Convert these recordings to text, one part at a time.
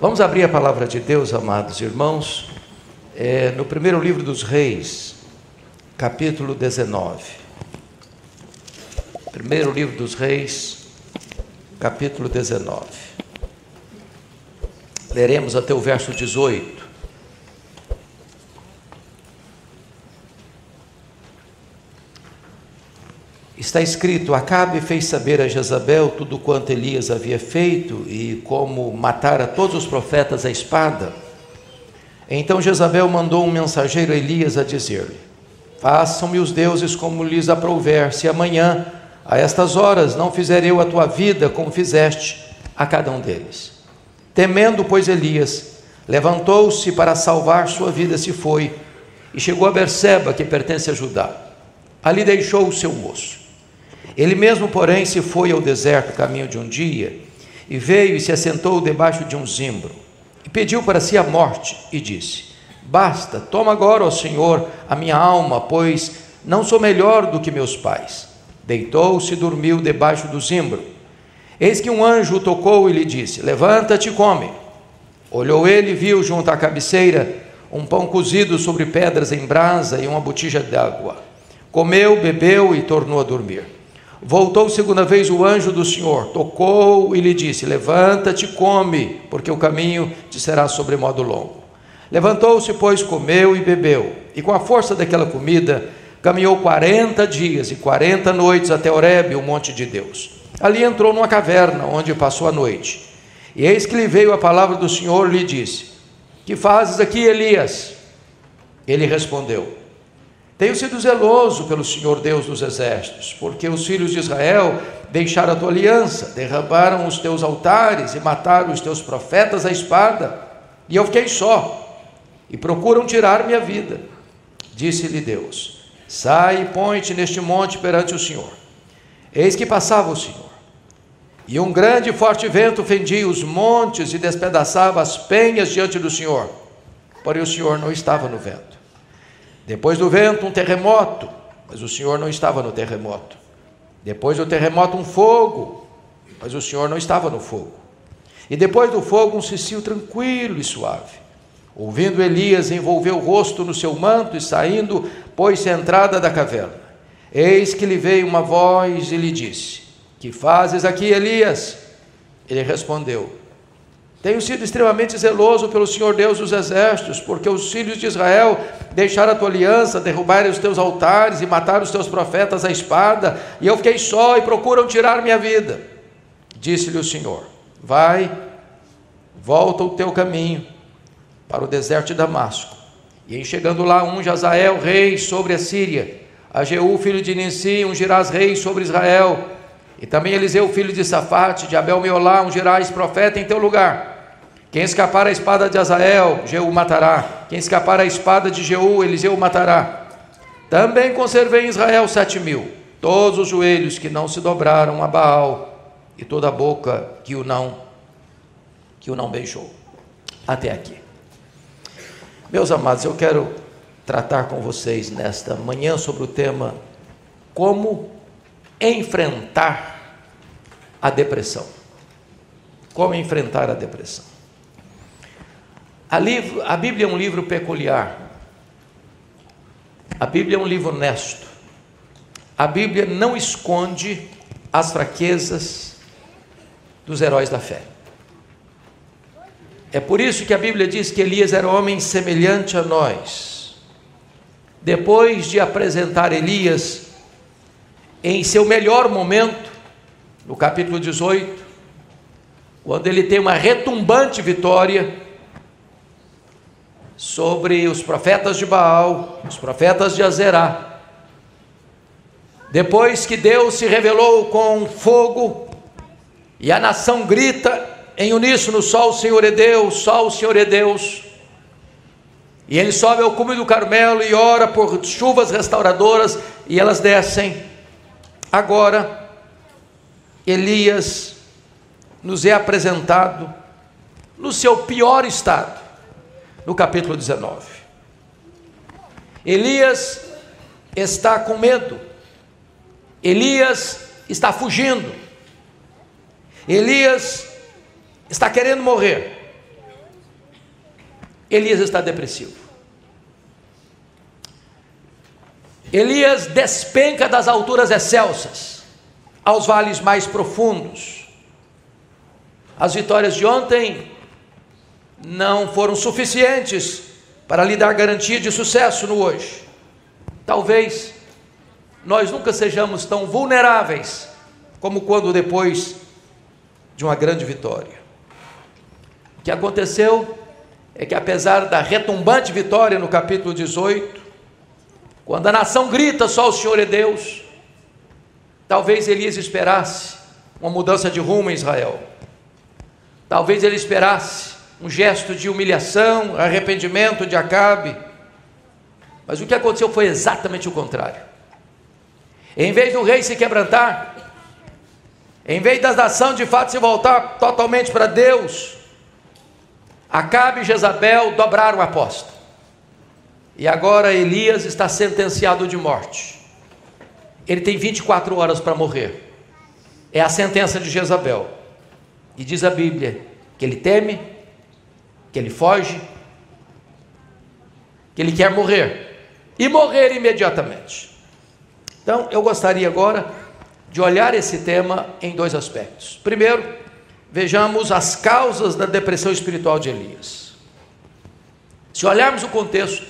Vamos abrir a palavra de Deus, amados irmãos, no primeiro livro dos Reis, capítulo 19. Primeiro livro dos Reis, capítulo 19. Leremos até o verso 18. Está escrito: Acabe fez saber a Jezabel tudo quanto Elias havia feito e como matara todos os profetas à espada. Então Jezabel mandou um mensageiro a Elias a dizer-lhe: Façam-me os deuses como lhes aprouver, se amanhã, a estas horas, não fizer eu a tua vida como fizeste a cada um deles. Temendo, pois, Elias, levantou-se para salvar sua vida, se foi, e chegou a Berseba, que pertence a Judá. Ali deixou o seu moço. Ele mesmo, porém, se foi ao deserto, caminho de um dia, e veio e se assentou debaixo de um zimbro, e pediu para si a morte, e disse: Basta, toma agora, ó Senhor, a minha alma, pois não sou melhor do que meus pais. Deitou-se e dormiu debaixo do zimbro. Eis que um anjo o tocou e lhe disse: Levanta-te e come. Olhou ele e viu junto à cabeceira um pão cozido sobre pedras em brasa e uma botija d'água. Comeu, bebeu e tornou a dormir. Voltou segunda vez o anjo do Senhor, tocou e lhe disse: Levanta-te e come, porque o caminho te será sobremodo longo. Levantou-se, pois, comeu e bebeu, e com a força daquela comida caminhou 40 dias e 40 noites até Horebe, o monte de Deus. Ali entrou numa caverna, onde passou a noite. E eis que lhe veio a palavra do Senhor e lhe disse: Que fazes aqui, Elias? Ele respondeu: Tenho sido zeloso pelo Senhor Deus dos exércitos, porque os filhos de Israel deixaram a tua aliança, derrabaram os teus altares e mataram os teus profetas à espada, e eu fiquei só, e procuram tirar minha vida. Disse-lhe Deus: Sai e põe-te neste monte perante o Senhor. Eis que passava o Senhor, e um grande e forte vento fendia os montes e despedaçava as penhas diante do Senhor, porém o Senhor não estava no vento. Depois do vento, um terremoto, mas o Senhor não estava no terremoto. Depois do terremoto, um fogo, mas o Senhor não estava no fogo. E depois do fogo, um cicio tranquilo e suave. Ouvindo Elias, envolveu o rosto no seu manto e saindo, pôs-se à entrada da caverna. Eis que lhe veio uma voz e lhe disse: Que fazes aqui, Elias? Ele respondeu: Tenho sido extremamente zeloso pelo Senhor Deus dos exércitos, porque os filhos de Israel deixaram a tua aliança, derrubaram os teus altares e mataram os teus profetas à espada, e eu fiquei só e procuram tirar minha vida. Disse-lhe o Senhor: Vai, volta o teu caminho para o deserto de Damasco, e em chegando lá unge Azael rei sobre a Síria, a Jeú filho de Ninsi ungirás rei sobre Israel, e também Eliseu filho de Safate, de Abel-Meolá, ungirás profeta em teu lugar. Quem escapar à espada de Azael, Jeú matará. Quem escapar à espada de Jeú, Eliseu matará. Também conservei em Israel 7.000, todos os joelhos que não se dobraram a Baal, e toda a boca que o não beijou. Até aqui. Meus amados, eu quero tratar com vocês nesta manhã sobre o tema: como enfrentar a depressão. Como enfrentar a depressão. A Bíblia é um livro peculiar. A Bíblia é um livro honesto. A Bíblia não esconde as fraquezas dos heróis da fé. É por isso que a Bíblia diz que Elias era homem semelhante a nós. Depois de apresentar Elias em seu melhor momento, no capítulo 18, quando ele tem uma retumbante vitória sobre os profetas de Baal, os profetas de Azerá. Depois que Deus se revelou com fogo, e a nação grita em uníssono: Só o Senhor é Deus, só o Senhor é Deus. E ele sobe ao cume do Carmelo e ora por chuvas restauradoras, e elas descem. Agora, Elias nos é apresentado no seu pior estado, no capítulo 19. Elias está com medo, Elias está fugindo, Elias está querendo morrer. Elias está depressivo. Elias despenca das alturas excelsas aos vales mais profundos. As vitórias de ontem não foram suficientes para lhe dar garantia de sucesso no hoje. Talvez nós nunca sejamos tão vulneráveis como quando depois de uma grande vitória. O que aconteceu é que, apesar da retumbante vitória no capítulo 18, quando a nação grita só o Senhor é Deus, talvez Elias esperasse uma mudança de rumo em Israel. Talvez ele esperasse um gesto de humilhação, arrependimento de Acabe. Mas o que aconteceu foi exatamente o contrário. Em vez do rei se quebrantar, em vez da nação de fato se voltar totalmente para Deus, Acabe e Jezabel dobraram a aposta. E agora Elias está sentenciado de morte. Ele tem 24 horas para morrer. É a sentença de Jezabel. E diz a Bíblia que ele teme, que ele foge, que ele quer morrer, e morrer imediatamente. Então, eu gostaria agora de olhar esse tema em dois aspectos. Primeiro, vejamos as causas da depressão espiritual de Elias. Se olharmos o contexto,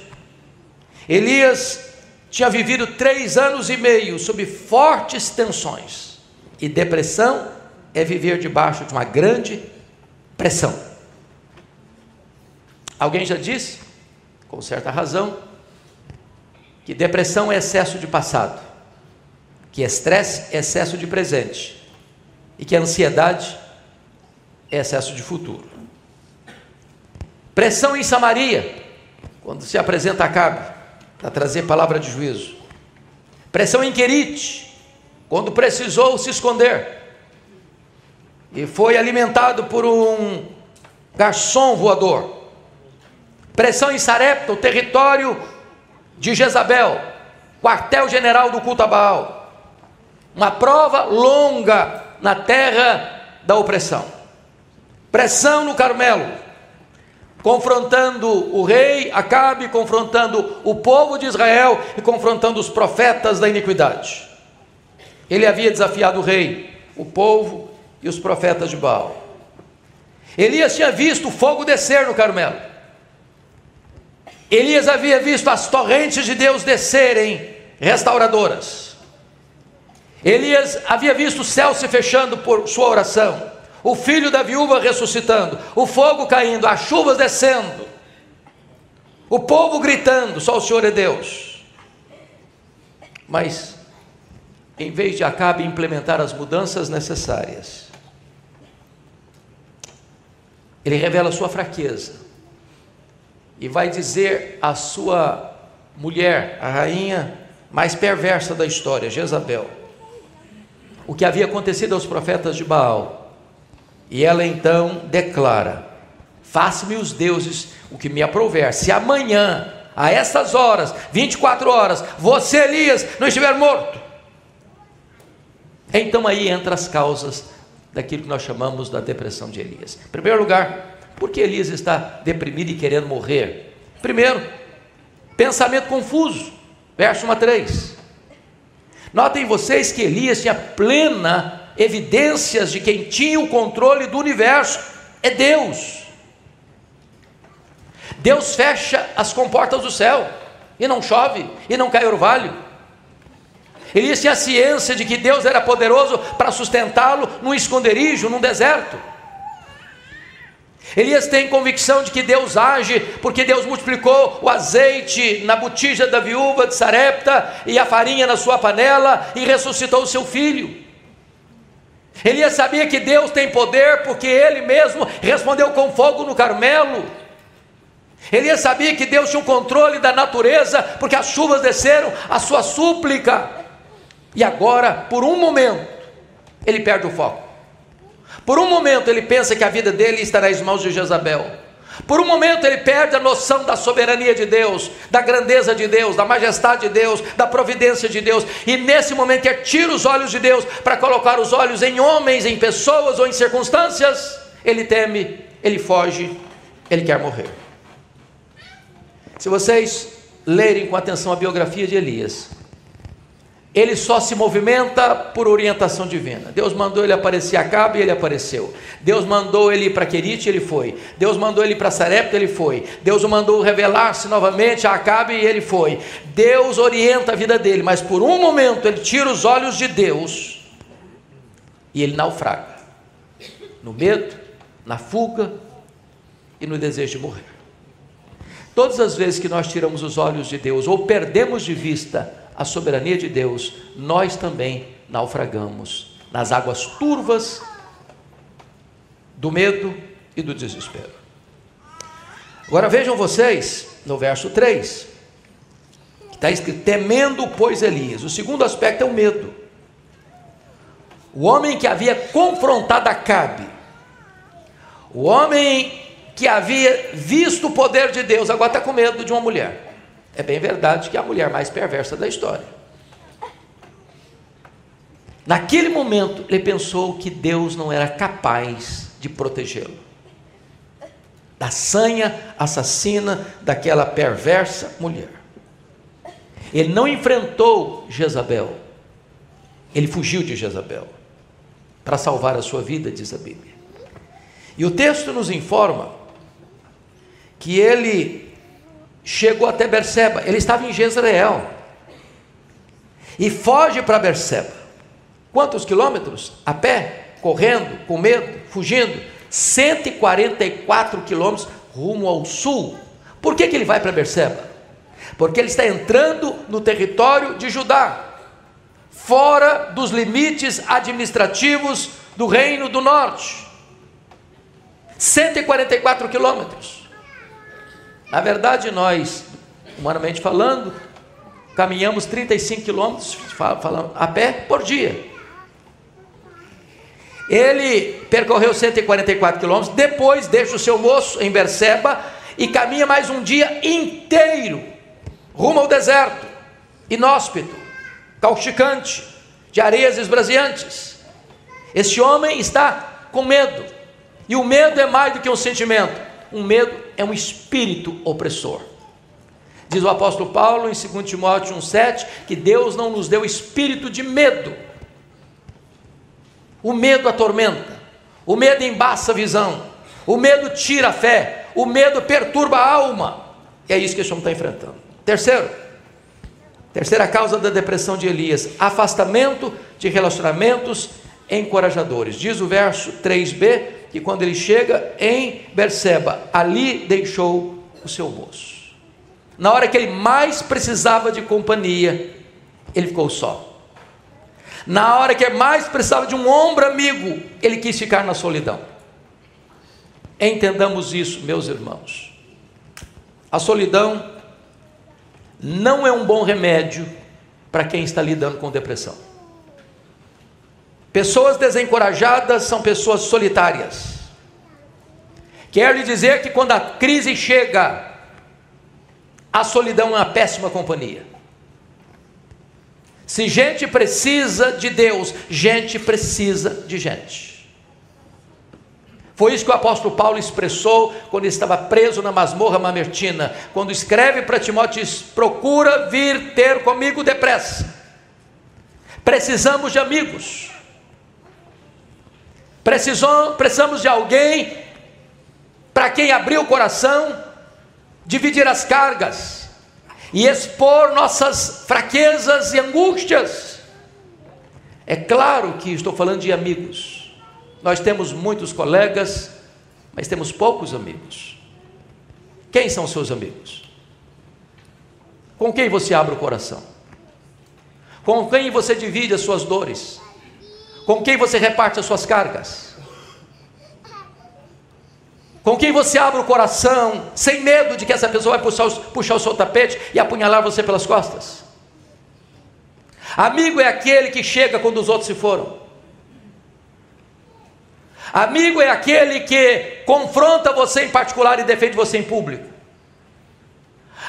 Elias tinha vivido 3 anos e meio sob fortes tensões, e depressão é viver debaixo de uma grande pressão. Alguém já disse, com certa razão, que depressão é excesso de passado, que estresse é excesso de presente, e que a ansiedade é excesso de futuro. Pressão em Samaria, quando se apresenta Acabe para trazer palavra de juízo. Pressão em Querite, quando precisou se esconder e foi alimentado por um garçom voador. Pressão em Sarepta, o território de Jezabel, quartel-general do culto a Baal. Uma prova longa na terra da opressão. Pressão no Carmelo, confrontando o rei Acabe, confrontando o povo de Israel e confrontando os profetas da iniquidade. Ele havia desafiado o rei, o povo e os profetas de Baal. Elias tinha visto o fogo descer no Carmelo. Elias havia visto as torrentes de Deus descerem restauradoras. Elias havia visto o céu se fechando por sua oração, o filho da viúva ressuscitando, o fogo caindo, as chuvas descendo, o povo gritando, só o Senhor é Deus. Mas, em vez de Acabe implementar as mudanças necessárias, ele revela a sua fraqueza e vai dizer à sua mulher, a rainha mais perversa da história, Jezabel, o que havia acontecido aos profetas de Baal. E ela então declara: faça-me os deuses o que me aprouver, se amanhã, a estas horas, 24 horas, você, Elias, não estiver morto. Então aí entram as causas daquilo que nós chamamos da depressão de Elias. Em primeiro lugar, por que Elias está deprimido e querendo morrer? Primeiro, pensamento confuso, verso 1 a 3. Notem vocês que Elias tinha plena evidências de quem tinha o controle do universo, é Deus. Deus fecha as comportas do céu, e não chove, e não cai orvalho. Elias tinha a ciência de que Deus era poderoso para sustentá-lo num esconderijo, num deserto. Elias tem convicção de que Deus age, porque Deus multiplicou o azeite na botija da viúva de Sarepta, e a farinha na sua panela, e ressuscitou o seu filho. Elias sabia que Deus tem poder, porque ele mesmo respondeu com fogo no Carmelo. Elias sabia que Deus tinha o controle da natureza, porque as chuvas desceram a sua súplica. E agora, por um momento, ele perde o foco. Por um momento ele pensa que a vida dele está nas mãos de Jezabel. Por um momento ele perde a noção da soberania de Deus, da grandeza de Deus, da majestade de Deus, da providência de Deus. E nesse momento ele tira os olhos de Deus para colocar os olhos em homens, em pessoas ou em circunstâncias. Ele teme, ele foge, ele quer morrer. Se vocês lerem com atenção a biografia de Elias, ele só se movimenta por orientação divina. Deus mandou ele aparecer a Acabe e ele apareceu. Deus mandou ele ir para Querite, ele foi. Deus mandou ele ir para Sarepta, ele foi. Deus o mandou revelar-se novamente a Acabe e ele foi. Deus orienta a vida dele, mas por um momento ele tira os olhos de Deus e ele naufraga, no medo, na fuga e no desejo de morrer. Todas as vezes que nós tiramos os olhos de Deus ou perdemos de vista a soberania de Deus, nós também naufragamos nas águas turvas do medo e do desespero. Agora vejam vocês, no verso 3, que está escrito, temendo, pois, Elias. O segundo aspecto é o medo. O homem que havia confrontado Acabe, o homem que havia visto o poder de Deus, agora está com medo de uma mulher. É bem verdade que é a mulher mais perversa da história. Naquele momento, ele pensou que Deus não era capaz de protegê-lo da sanha assassina daquela perversa mulher. Ele não enfrentou Jezabel, ele fugiu de Jezabel para salvar a sua vida, diz a Bíblia. E o texto nos informa que ele chegou até Berseba. Ele estava em Jezreel e foge para Berseba. Quantos quilômetros? A pé, correndo, com medo, fugindo. 144 quilômetros rumo ao sul. Por que ele vai para Berseba? Porque ele está entrando no território de Judá, fora dos limites administrativos do reino do norte. 144 quilômetros. Na verdade, nós, humanamente falando, caminhamos 35 quilômetros a pé por dia. Ele percorreu 144 quilômetros, depois deixa o seu moço em Berseba e caminha mais um dia inteiro rumo ao deserto, inóspito, causticante, de areias esbraseantes. Este homem está com medo, e o medo é mais do que um sentimento. Um medo é um espírito opressor. Diz o apóstolo Paulo em 2 Timóteo 1,7 que Deus não nos deu espírito de medo. O medo atormenta, o medo embaça a visão, o medo tira a fé, o medo perturba a alma. E é isso que esse homem está enfrentando. Terceira causa da depressão de Elias: afastamento de relacionamentos encorajadores. Diz o verso 3b que quando ele chega em Berseba, ali deixou o seu moço. Na hora que ele mais precisava de companhia, ele ficou só. Na hora que ele mais precisava de um ombro amigo, ele quis ficar na solidão. Entendamos isso, meus irmãos. A solidão não é um bom remédio para quem está lidando com depressão. Pessoas desencorajadas são pessoas solitárias. Quero lhe dizer que quando a crise chega, a solidão é uma péssima companhia. Se gente precisa de Deus, gente precisa de gente. Foi isso que o apóstolo Paulo expressou quando estava preso na masmorra mamertina, quando escreve para Timóteo: procura vir ter comigo depressa. Precisamos de amigos. Precisamos de alguém para quem abrir o coração, dividir as cargas e expor nossas fraquezas e angústias. É claro que estou falando de amigos. Nós temos muitos colegas, mas temos poucos amigos. Quem são seus amigos? Com quem você abre o coração? Com quem você divide as suas dores? Com quem você reparte as suas cargas? Com quem você abre o coração, sem medo de que essa pessoa vai puxar o seu tapete e apunhalar você pelas costas? Amigo é aquele que chega quando os outros se foram. Amigo é aquele que confronta você em particular e defende você em público.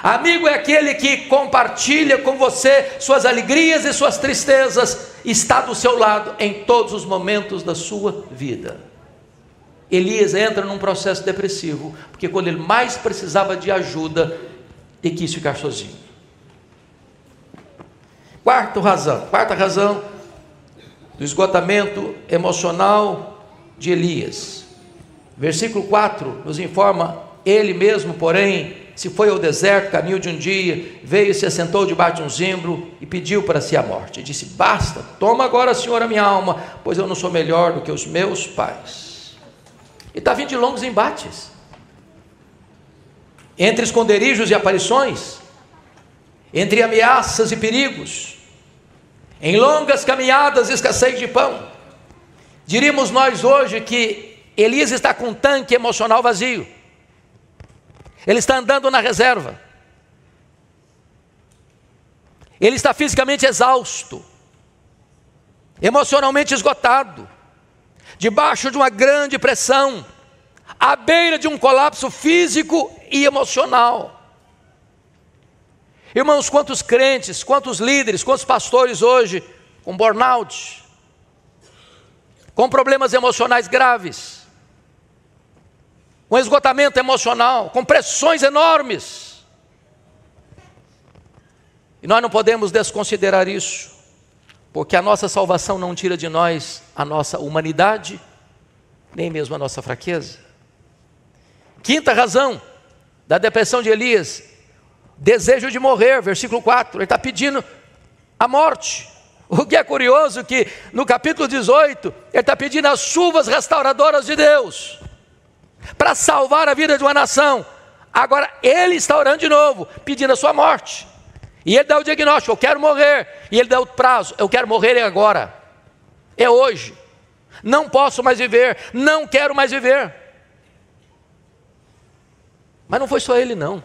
Amigo é aquele que compartilha com você suas alegrias e suas tristezas, está do seu lado em todos os momentos da sua vida. Elias entra num processo depressivo, porque quando ele mais precisava de ajuda, e quis ficar sozinho. Quarta razão do esgotamento emocional de Elias. Versículo 4 nos informa: ele mesmo, porém, se foi ao deserto, caminho de um dia, veio e se assentou debaixo de um zimbro e pediu para si a morte. E disse: basta, toma agora, Senhor, a minha alma, pois eu não sou melhor do que os meus pais. E está vindo de longos embates, entre esconderijos e aparições, entre ameaças e perigos, em longas caminhadas e escassez de pão. Diríamos nós hoje que Elias está com um tanque emocional vazio. Ele está andando na reserva. Ele está fisicamente exausto, emocionalmente esgotado, debaixo de uma grande pressão, à beira de um colapso físico e emocional. Irmãos, quantos crentes, quantos líderes, quantos pastores hoje com burnout, com problemas emocionais graves, com esgotamento emocional, com pressões enormes. E nós não podemos desconsiderar isso, porque a nossa salvação não tira de nós a nossa humanidade, nem mesmo a nossa fraqueza. Quinta razão da depressão de Elias: desejo de morrer, versículo 4, ele está pedindo a morte. O que é curioso que no capítulo 18, ele está pedindo as chuvas restauradoras de Deus, para salvar a vida de uma nação. Agora ele está orando de novo, pedindo a sua morte. E ele dá o diagnóstico: eu quero morrer. E ele dá o prazo: eu quero morrer agora, é hoje, não posso mais viver, não quero mais viver. Mas não foi só ele não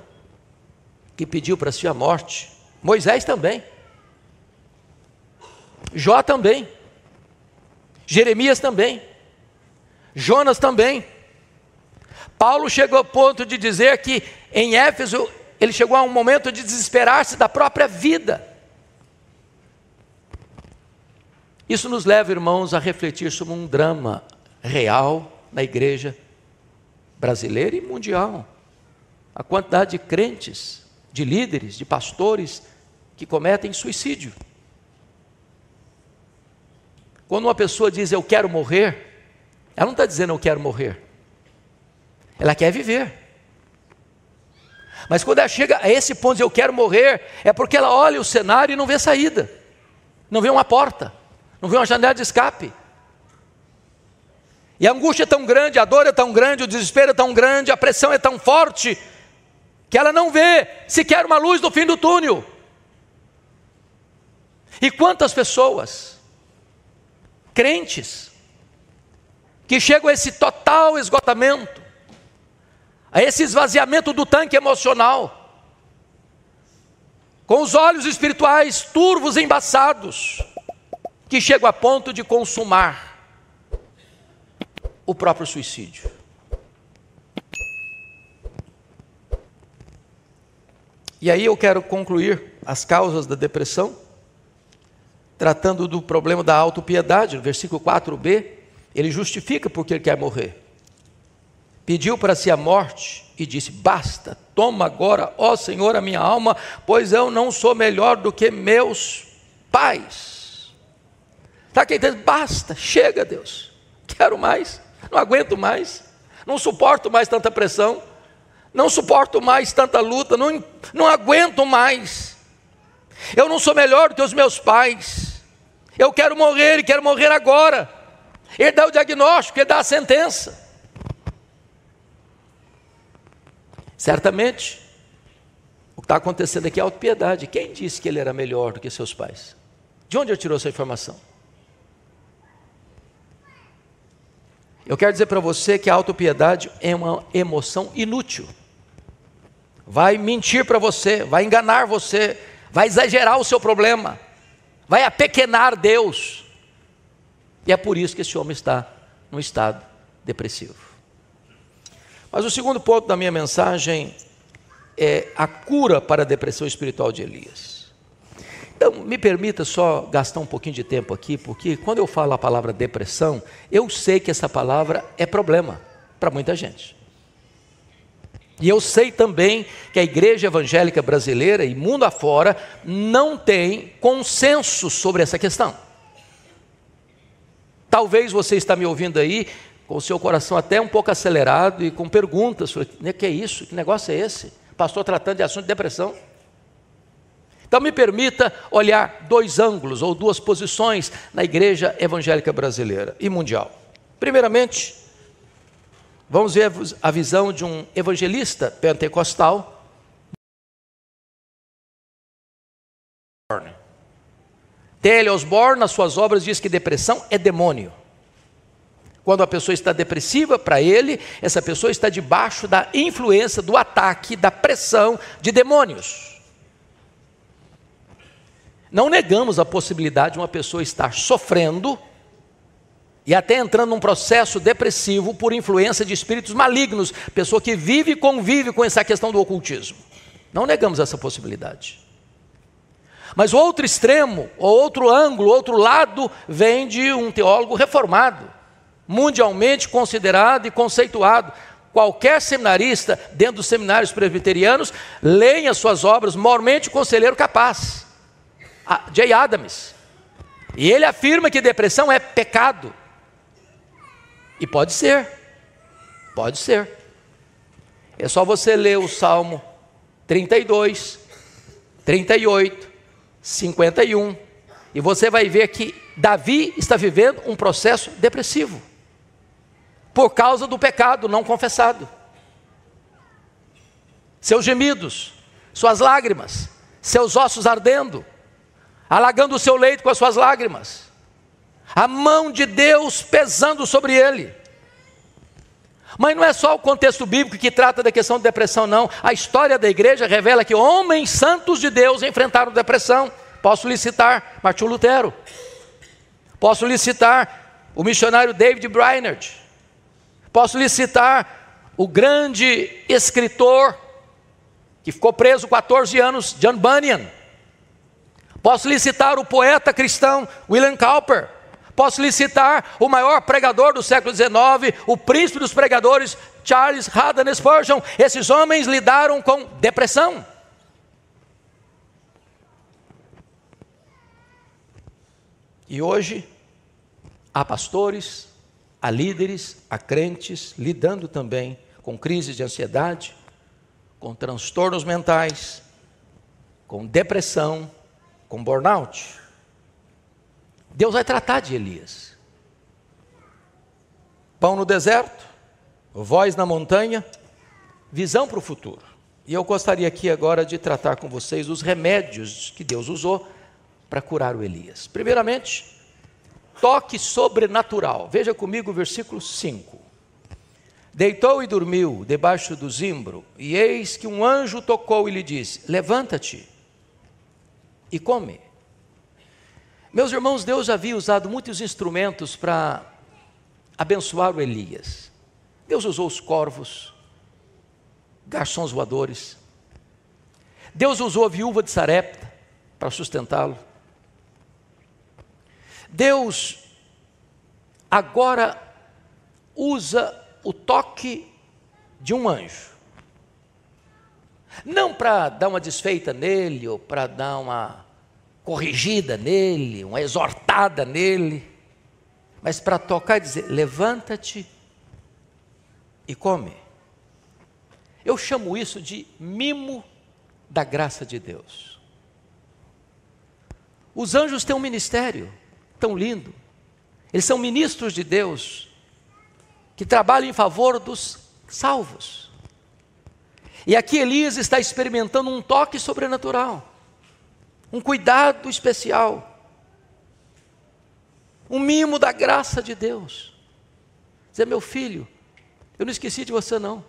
que pediu para si a morte. Moisés também, Jó também, Jeremias também, Jonas também. Paulo chegou ao ponto de dizer que em Éfeso ele chegou a um momento de desesperar-se da própria vida. Isso nos leva, irmãos, a refletir sobre um drama real na igreja brasileira e mundial. A quantidade de crentes, de líderes, de pastores que cometem suicídio. Quando uma pessoa diz eu quero morrer, ela não está dizendo eu quero morrer, ela quer viver. Mas quando ela chega a esse ponto de eu quero morrer, é porque ela olha o cenário e não vê saída, não vê uma porta, não vê uma janela de escape. E a angústia é tão grande, a dor é tão grande, o desespero é tão grande, a pressão é tão forte, que ela não vê sequer uma luz no fim do túnel. E quantas pessoas, crentes, que chegam a esse total esgotamento, a esse esvaziamento do tanque emocional, com os olhos espirituais turvos, embaçados, que chegam a ponto de consumar o próprio suicídio. E aí eu quero concluir as causas da depressão, tratando do problema da autopiedade. No versículo 4b, ele justifica porque ele quer morrer. Pediu para si a morte e disse: basta, toma agora, ó Senhor, a minha alma, pois eu não sou melhor do que meus pais. Está quem diz: basta, chega, Deus, quero mais, não aguento mais, não suporto mais tanta pressão, não suporto mais tanta luta, não aguento mais, eu não sou melhor do que os meus pais, eu quero morrer e quero morrer agora. Ele dá o diagnóstico, ele dá a sentença. Certamente, o que está acontecendo aqui é autopiedade. Quem disse que ele era melhor do que seus pais? De onde ele tirou essa informação? Eu quero dizer para você que a autopiedade é uma emoção inútil. Vai mentir para você, vai enganar você, vai exagerar o seu problema, vai apequenar Deus. E é por isso que esse homem está num estado depressivo. Mas o segundo ponto da minha mensagem é a cura para a depressão espiritual de Elias. Então, me permita só gastar um pouquinho de tempo aqui, porque quando eu falo a palavra depressão, eu sei que essa palavra é problema para muita gente. E eu sei também que a igreja evangélica brasileira e mundo afora não tem consenso sobre essa questão. Talvez você está me ouvindo aí com o seu coração até um pouco acelerado e com perguntas sobre o que é isso, que negócio é esse? Pastor tratando de assunto de depressão. Então me permita olhar dois ângulos ou duas posições na igreja evangélica brasileira e mundial. Primeiramente, vamos ver a visão de um evangelista pentecostal. T.L. Osborne, nas suas obras, diz que depressão é demônio. Quando a pessoa está depressiva, para ele, essa pessoa está debaixo da influência, do ataque, da pressão de demônios. Não negamos a possibilidade de uma pessoa estar sofrendo e até entrando num processo depressivo por influência de espíritos malignos, pessoa que vive e convive com essa questão do ocultismo. Não negamos essa possibilidade. Mas o outro extremo, o outro ângulo, o outro lado, vem de um teólogo reformado, mundialmente considerado e conceituado. Qualquer seminarista dentro dos seminários presbiterianos, leia as suas obras, mormente o Conselheiro Capaz, J. Adams. E ele afirma que depressão é pecado. E pode ser. É só você ler o Salmo 32, 38, 51, e você vai ver que Davi está vivendo um processo depressivo, por causa do pecado não confessado. Seus gemidos, suas lágrimas, seus ossos ardendo, alagando o seu leito com as suas lágrimas, a mão de Deus pesando sobre ele. Mas não é só o contexto bíblico que trata da questão de depressão, não. A história da igreja revela que homens santos de Deus enfrentaram depressão. Posso lhe citar Martinho Lutero, posso lhe citar o missionário David Brainerd, posso lhe citar o grande escritor que ficou preso 14 anos, John Bunyan. Posso lhe citar o poeta cristão William Cowper. Posso lhe citar o maior pregador do século XIX, o príncipe dos pregadores, Charles Haddon Spurgeon. Esses homens lidaram com depressão. E hoje, há pastores, há líderes, há crentes, lidando também com crises de ansiedade, com transtornos mentais, com depressão, com burnout. Deus vai tratar de Elias. Pão no deserto, voz na montanha, visão para o futuro. E eu gostaria aqui agora de tratar com vocês os remédios que Deus usou para curar o Elias. Primeiramente, toque sobrenatural. Veja comigo o versículo 5. Deitou e dormiu debaixo do zimbro, e eis que um anjo tocou e lhe disse: levanta-te e come. Meus irmãos, Deus havia usado muitos instrumentos para abençoar o Elias. Deus usou os corvos, garçons voadores. Deus usou a viúva de Sarepta para sustentá-lo. Deus agora usa o toque de um anjo. Não para dar uma desfeita nele, ou para dar uma corrigida nele, uma exortada nele, mas para tocar e dizer: levanta-te e come. Eu chamo isso de mimo da graça de Deus. Os anjos têm um ministério tão lindo. Eles são ministros de Deus, que trabalham em favor dos salvos. E aqui Elias está experimentando um toque sobrenatural, um cuidado especial, um mimo da graça de Deus. Dizer: meu filho, eu não esqueci de você não.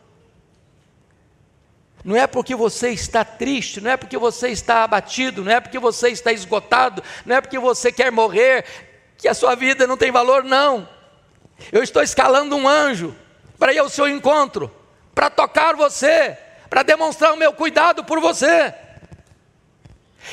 Não é porque você está triste, não é porque você está abatido, não é porque você está esgotado, não é porque você quer morrer, que a sua vida não tem valor, não. Eu estou escalando um anjo para ir ao seu encontro, para tocar você, para demonstrar o meu cuidado por você.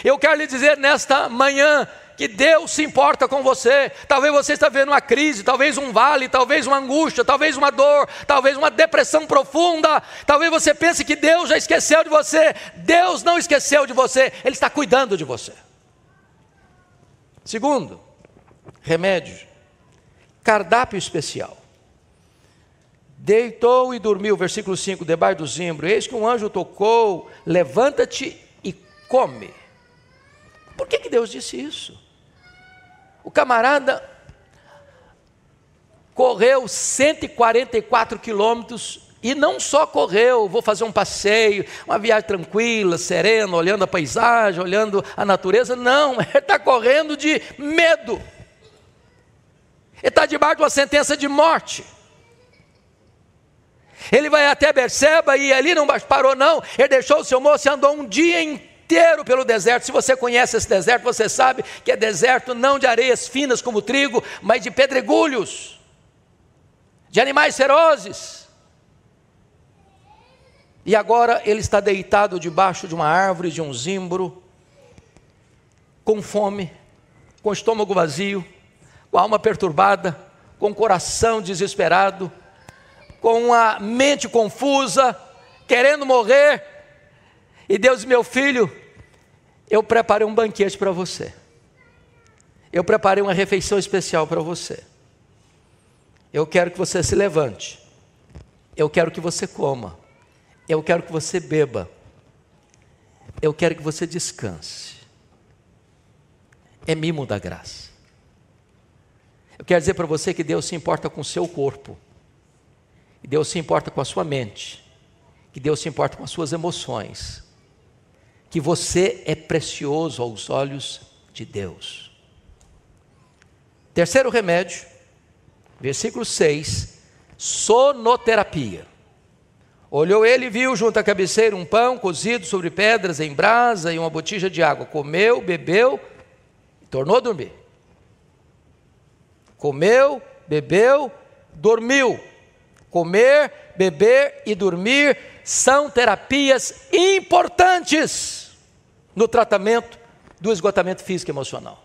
Eu quero lhe dizer nesta manhã que Deus se importa com você. Talvez você está vendo uma crise, talvez um vale, talvez uma angústia, talvez uma dor, talvez uma depressão profunda. Talvez você pense que Deus já esqueceu de você. Deus não esqueceu de você, Ele está cuidando de você. Segundo, remédio, cardápio especial. Deitou e dormiu, versículo 5, debaixo do zimbro. Eis que um anjo tocou, levanta-te e come. Por que Deus disse isso? O camarada correu 144 quilômetros e não só correu, vou fazer um passeio, uma viagem tranquila, serena, olhando a paisagem, olhando a natureza. Não, ele está correndo de medo. Ele está debaixo de uma sentença de morte. Ele vai até Berseba e ali não parou não, ele deixou o seu moço e andou um dia inteiro pelo deserto. Se você conhece esse deserto, você sabe que é deserto não de areias finas como trigo, mas de pedregulhos, de animais ferozes. E agora ele está deitado debaixo de uma árvore, de um zimbro, com fome, com o estômago vazio, com a alma perturbada, com o coração desesperado, com a mente confusa, querendo morrer. E Deus diz: meu filho, eu preparei um banquete para você. Eu preparei uma refeição especial para você. Eu quero que você se levante. Eu quero que você coma. Eu quero que você beba. Eu quero que você descanse. É mimo da graça. Eu quero dizer para você que Deus se importa com o seu corpo. Que Deus se importa com a sua mente, que Deus se importa com as suas emoções, que você é precioso aos olhos de Deus. Terceiro remédio, versículo 6, sonoterapia. Olhou ele e viu junto à cabeceira um pão cozido sobre pedras em brasa e uma botija de água. Comeu, bebeu e tornou a dormir. Comeu, bebeu, dormiu. Comer, beber e dormir são terapias importantes no tratamento do esgotamento físico e emocional.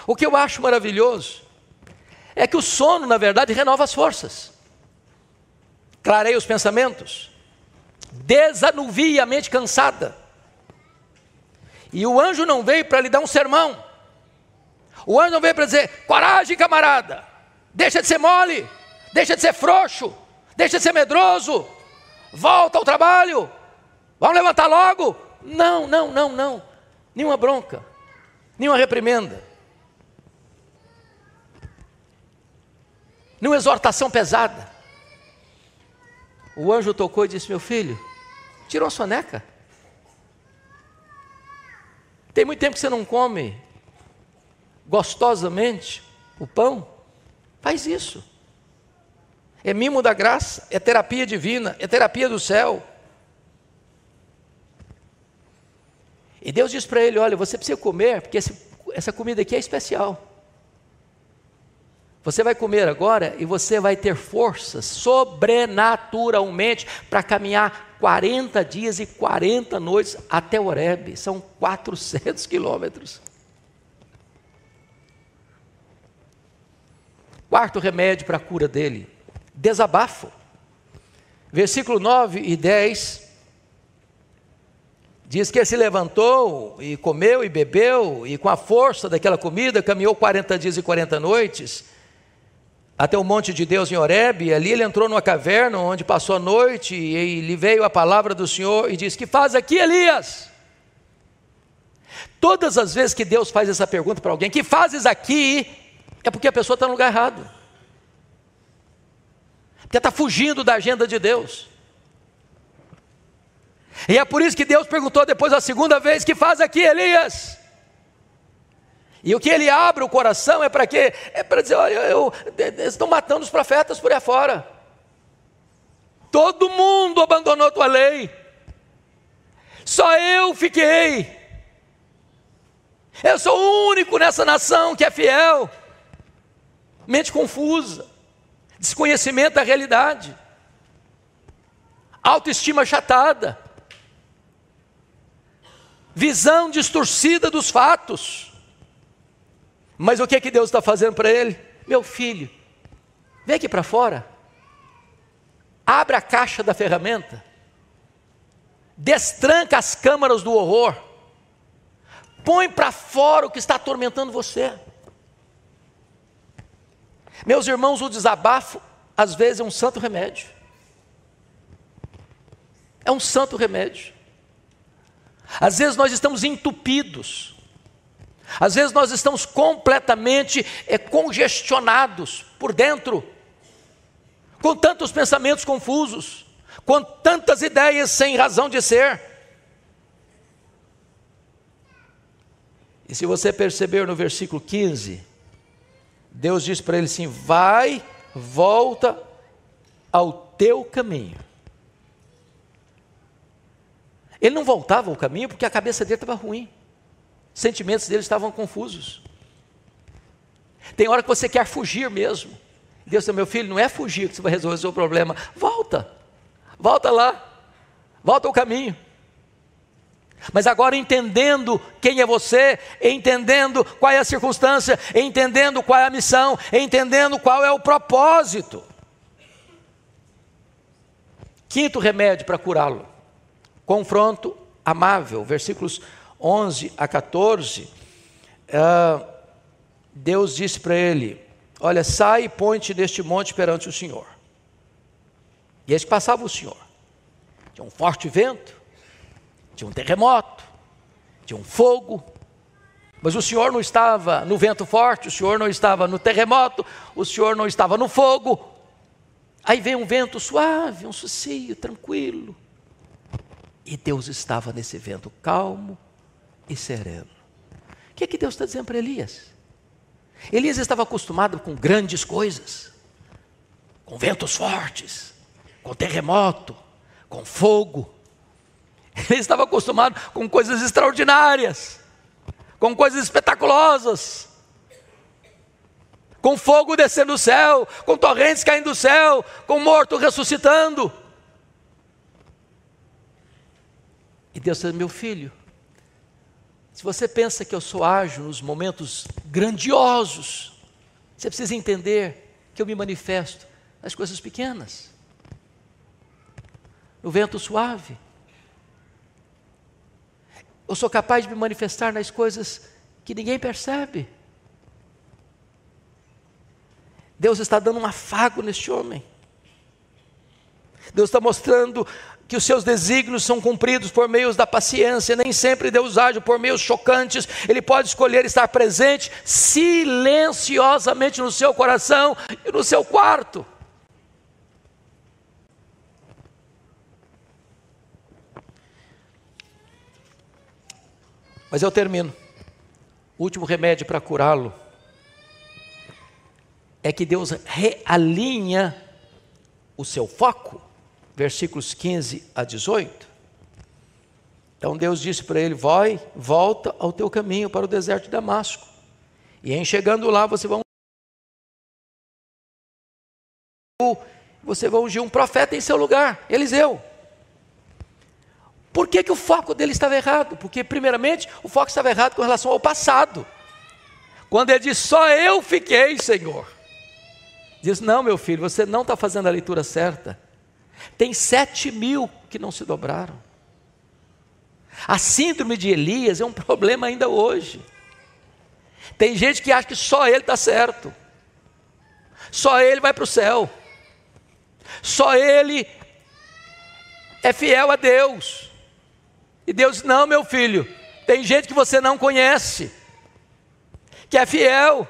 O que eu acho maravilhoso é que o sono, na verdade, renova as forças, clareia os pensamentos, desanuvia a mente cansada. E o anjo não veio para lhe dar um sermão. O anjo não veio para dizer: coragem, camarada, deixa de ser mole, deixa de ser frouxo, deixa de ser medroso, volta ao trabalho, vamos levantar logo. Não, nenhuma bronca, nenhuma reprimenda, nenhuma exortação pesada. O anjo tocou e disse: meu filho, tirou a soneca. Tem muito tempo que você não come gostosamente o pão. Faz isso. É mimo da graça, é terapia divina, é terapia do céu. E Deus diz para ele: olha, você precisa comer, porque essa comida aqui é especial. Você vai comer agora e você vai ter forças sobrenaturalmente para caminhar 40 dias e 40 noites até Horebe. São 400 quilômetros. Quarto remédio para a cura dele: desabafo. Versículo 9 e 10 diz que ele se levantou e comeu e bebeu, e com a força daquela comida caminhou 40 dias e 40 noites até o monte de Deus em Horebe. E ali ele entrou numa caverna onde passou a noite, e lhe veio a palavra do Senhor e disse: que faz aqui, Elias? Todas as vezes que Deus faz essa pergunta para alguém: que fazes aqui? É porque a pessoa está no lugar errado, porque está fugindo da agenda de Deus. E é por isso que Deus perguntou depois a segunda vez: que faz aqui, Elias? E o que ele abre o coração é para quê? É para dizer: olha, eles estão matando os profetas por aí fora. Todo mundo abandonou a tua lei, só eu fiquei. Eu sou o único nessa nação que é fiel. Mente confusa, desconhecimento da realidade, autoestima achatada, visão distorcida dos fatos. Mas o que é que Deus está fazendo para ele? Meu filho, vem aqui para fora, abre a caixa da ferramenta, destranca as câmaras do horror, põe para fora o que está atormentando você. Meus irmãos, o desabafo às vezes é um santo remédio. É um santo remédio. Às vezes nós estamos entupidos, às vezes nós estamos completamente congestionados por dentro, com tantos pensamentos confusos, com tantas ideias sem razão de ser. E se você perceber no versículo 15, Deus diz para ele assim: vai, volta ao teu caminho. Ele não voltava ao caminho porque a cabeça dele estava ruim, os sentimentos dele estavam confusos. Tem hora que você quer fugir mesmo. Deus diz: meu filho, não é fugir que você vai resolver o seu problema. Volta lá, volta ao caminho. Mas agora entendendo quem é você, entendendo qual é a circunstância, entendendo qual é a missão, entendendo qual é o propósito. Quinto remédio para curá-lo: confronto amável. Versículos 11 a 14, Deus disse para ele: olha, sai e põe-te neste monte perante o Senhor. E eis que passava o Senhor. Tinha um forte vento, tinha um terremoto, tinha um fogo, mas o Senhor não estava no vento forte, o Senhor não estava no terremoto, o Senhor não estava no fogo. Aí vem um vento suave, um sossio, tranquilo, e Deus estava nesse vento calmo e sereno. O que é que Deus está dizendo para Elias? Elias estava acostumado com grandes coisas, com ventos fortes, com terremoto, com fogo. Ele estava acostumado com coisas extraordinárias, com coisas espetaculosas, com fogo descendo do céu, com torrentes caindo do céu, com morto ressuscitando. E Deus disse: meu filho, se você pensa que eu sou ágil nos momentos grandiosos, você precisa entender que eu me manifesto nas coisas pequenas, no vento suave. Eu sou capaz de me manifestar nas coisas que ninguém percebe. Deus está dando um afago neste homem. Deus está mostrando que os seus desígnios são cumpridos por meio da paciência. Nem sempre Deus age por meios chocantes. Ele pode escolher estar presente silenciosamente no seu coração e no seu quarto. Mas eu termino. O último remédio para curá-lo é que Deus realinha o seu foco. Versículos 15 a 18. Então Deus disse para ele: vai, volta ao teu caminho para o deserto de Damasco, e em chegando lá você vai ungir um profeta em seu lugar, Eliseu. Por que o foco dele estava errado? Porque primeiramente o foco estava errado com relação ao passado. Quando ele diz: só eu fiquei, Senhor, diz: não, meu filho, você não está fazendo a leitura certa. Tem 7.000 que não se dobraram. A síndrome de Elias é um problema ainda hoje. Tem gente que acha que só ele está certo, só ele vai para o céu, só ele é fiel a Deus. E Deus diz: não, meu filho, tem gente que você não conhece, que é fiel,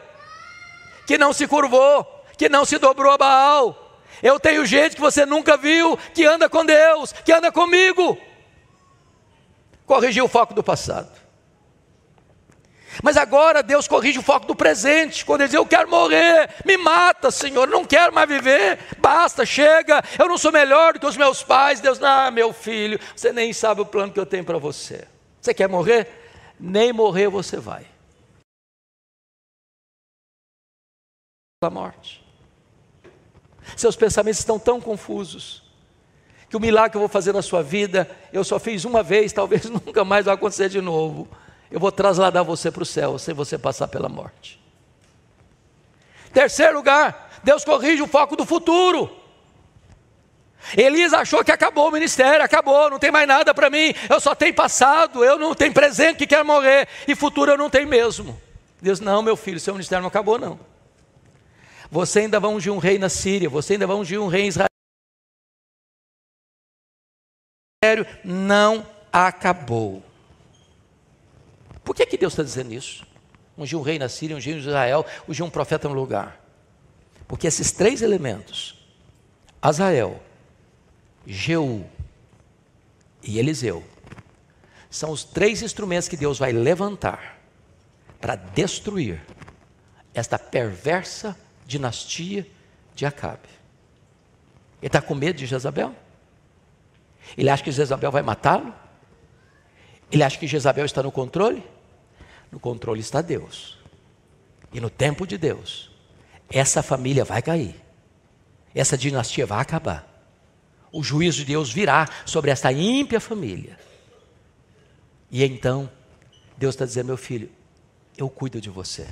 que não se curvou, que não se dobrou a Baal. Eu tenho gente que você nunca viu, que anda com Deus, que anda comigo. Corrigiu o foco do passado. Mas agora Deus corrige o foco do presente. Quando ele diz: eu quero morrer, me mata, Senhor, não quero mais viver, basta, chega, eu não sou melhor do que os meus pais. Deus: ah, meu filho, você nem sabe o plano que eu tenho para você. Você quer morrer? Nem morrer você vai. A morte. Seus pensamentos estão tão confusos, que o milagre que eu vou fazer na sua vida, eu só fiz uma vez, talvez nunca mais vai acontecer de novo. Eu vou trasladar você para o céu, sem você passar pela morte. Terceiro lugar, Deus corrige o foco do futuro. Elias achou que acabou o ministério, acabou, não tem mais nada para mim, eu só tenho passado, eu não tenho presente que quer morrer, e futuro eu não tenho mesmo. Deus, não, meu filho, seu ministério não acabou não. Você ainda vai ungir um rei na Síria, você ainda vai ungir um rei em Israel. Não acabou. Por que Deus está dizendo isso? Ungir um rei na Síria, ungir em Israel, ungir um profeta no lugar. Porque esses três elementos, Azael, Jeú e Eliseu, são os três instrumentos que Deus vai levantar para destruir esta perversa dinastia de Acabe. Ele está com medo de Jezabel? Ele acha que Jezabel vai matá-lo? Ele acha que Jezabel está no controle? No controle está Deus. E no tempo de Deus, essa família vai cair. Essa dinastia vai acabar. O juízo de Deus virá sobre essa ímpia família. E então, Deus está dizendo, meu filho, eu cuido de você.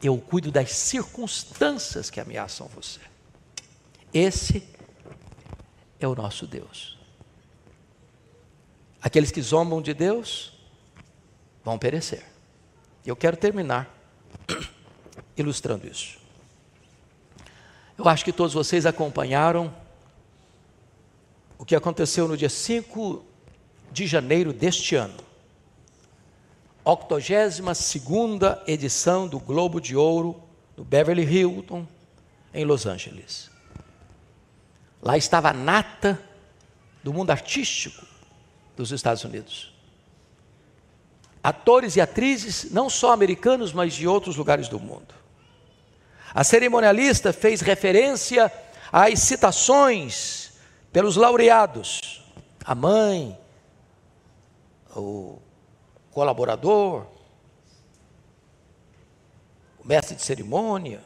Eu cuido das circunstâncias que ameaçam você. Esse é o nosso Deus. Aqueles que zombam de Deus vão perecer. Eu quero terminar ilustrando isso. Eu acho que todos vocês acompanharam o que aconteceu no dia 5 de janeiro deste ano. 82ª edição do Globo de Ouro, no Beverly Hilton, em Los Angeles. Lá estava a nata do mundo artístico dos Estados Unidos. Atores e atrizes, não só americanos, mas de outros lugares do mundo. A cerimonialista fez referência às citações pelos laureados, a mãe, o colaborador, o mestre de cerimônia.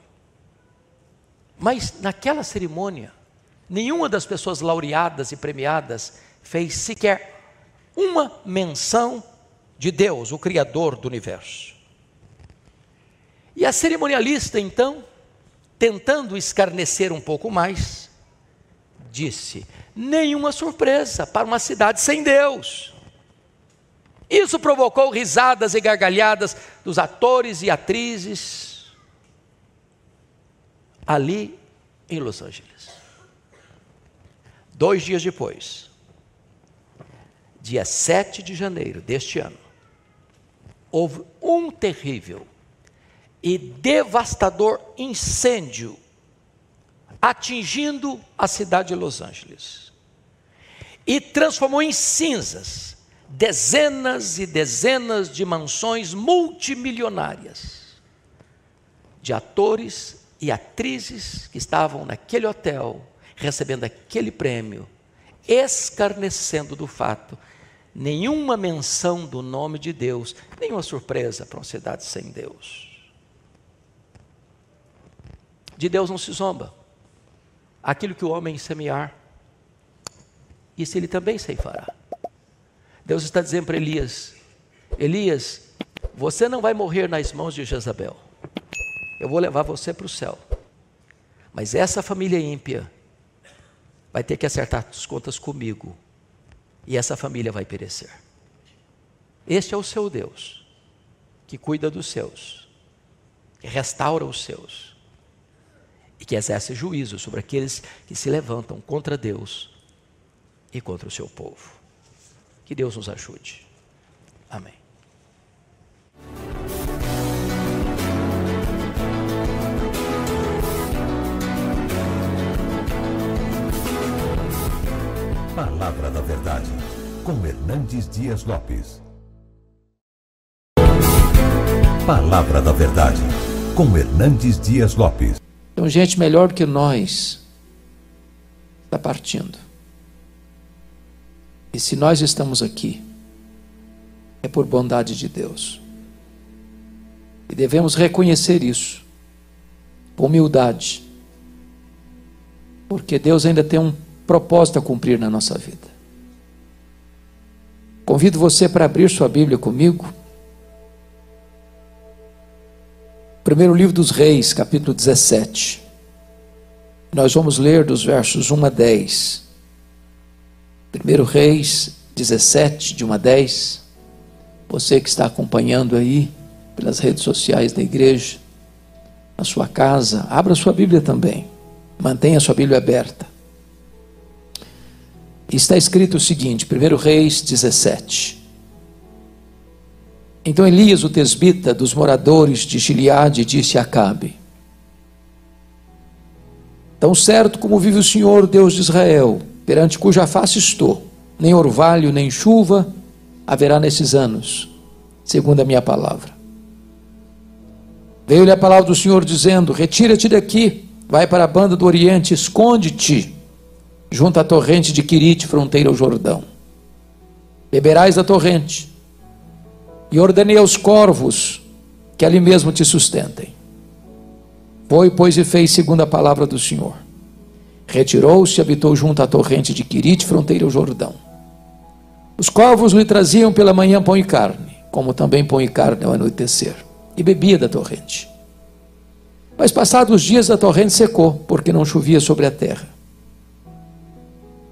Mas naquela cerimônia, nenhuma das pessoas laureadas e premiadas fez sequer uma menção de Deus, o Criador do universo. E a cerimonialista, então, tentando escarnecer um pouco mais, disse: nenhuma surpresa para uma cidade sem Deus. Isso provocou risadas e gargalhadas dos atores e atrizes ali em Los Angeles. 2 dias depois, dia 7 de janeiro deste ano, houve um terrível e devastador incêndio atingindo a cidade de Los Angeles e transformou em cinzas dezenas e dezenas de mansões multimilionárias de atores e atrizes que estavam naquele hotel recebendo aquele prêmio, escarnecendo do fato, nenhuma menção do nome de Deus, nenhuma surpresa para uma cidade sem Deus. De Deus não se zomba. Aquilo que o homem semear, isso ele também ceifará. Deus está dizendo para Elias: Elias, você não vai morrer nas mãos de Jezabel. Eu vou levar você para o céu. Mas essa família ímpia vai ter que acertar as contas comigo. E essa família vai perecer. Este é o seu Deus, que cuida dos seus, que restaura os seus, e que exerce juízo sobre aqueles que se levantam contra Deus e contra o seu povo. Que Deus nos ajude. Amém. Palavra da Verdade, com Hernandes Dias Lopes. Palavra da Verdade, com Hernandes Dias Lopes. Então, gente melhor do que nós está partindo. E se nós estamos aqui, é por bondade de Deus. E devemos reconhecer isso, com humildade, porque Deus ainda tem um propósito a cumprir na nossa vida. Convido você para abrir sua Bíblia comigo. Primeiro livro dos Reis, capítulo 17. Nós vamos ler dos versos 1 a 10. Primeiro Reis 17, de 1 a 10. Você que está acompanhando aí pelas redes sociais da igreja, na sua casa, abra sua Bíblia também. Mantenha sua Bíblia aberta. Está escrito o seguinte, 1 Reis 17. Então Elias, o tesbita, dos moradores de Gileade, disse a Acabe: tão certo como vive o Senhor, Deus de Israel, perante cuja face estou, nem orvalho, nem chuva haverá nesses anos, segundo a minha palavra. Veio-lhe a palavra do Senhor dizendo: retira-te daqui, vai para a banda do Oriente, esconde-te junto à torrente de Quirite, fronteira ao Jordão. Beberás da torrente. E ordenei aos corvos que ali mesmo te sustentem. Foi, pois, e fez segundo a palavra do Senhor. Retirou-se e habitou junto à torrente de Quirite, fronteira ao Jordão. Os corvos lhe traziam pela manhã pão e carne, como também pão e carne ao anoitecer, e bebia da torrente. Mas passados os dias a torrente secou, porque não chovia sobre a terra.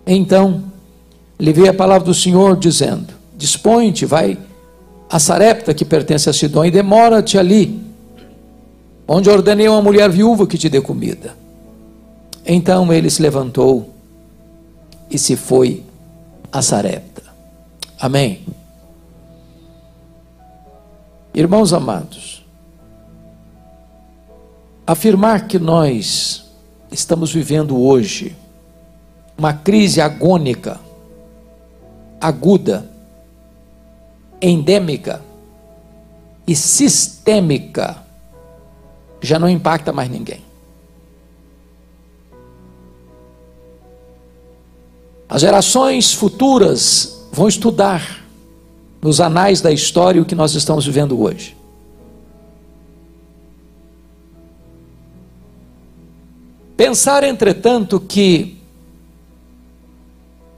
Então lhe veio a palavra do Senhor, dizendo: dispõe-te, vai a Sarepta, que pertence a Sidom, e demora-te ali, onde ordenei a uma mulher viúva que te dê comida. Então ele se levantou e se foi a Sarepta. Amém. Irmãos amados, afirmar que nós estamos vivendo hoje uma crise agônica, aguda, endêmica e sistêmica, já não impacta mais ninguém. As gerações futuras vão estudar nos anais da história o que nós estamos vivendo hoje. Pensar, entretanto, que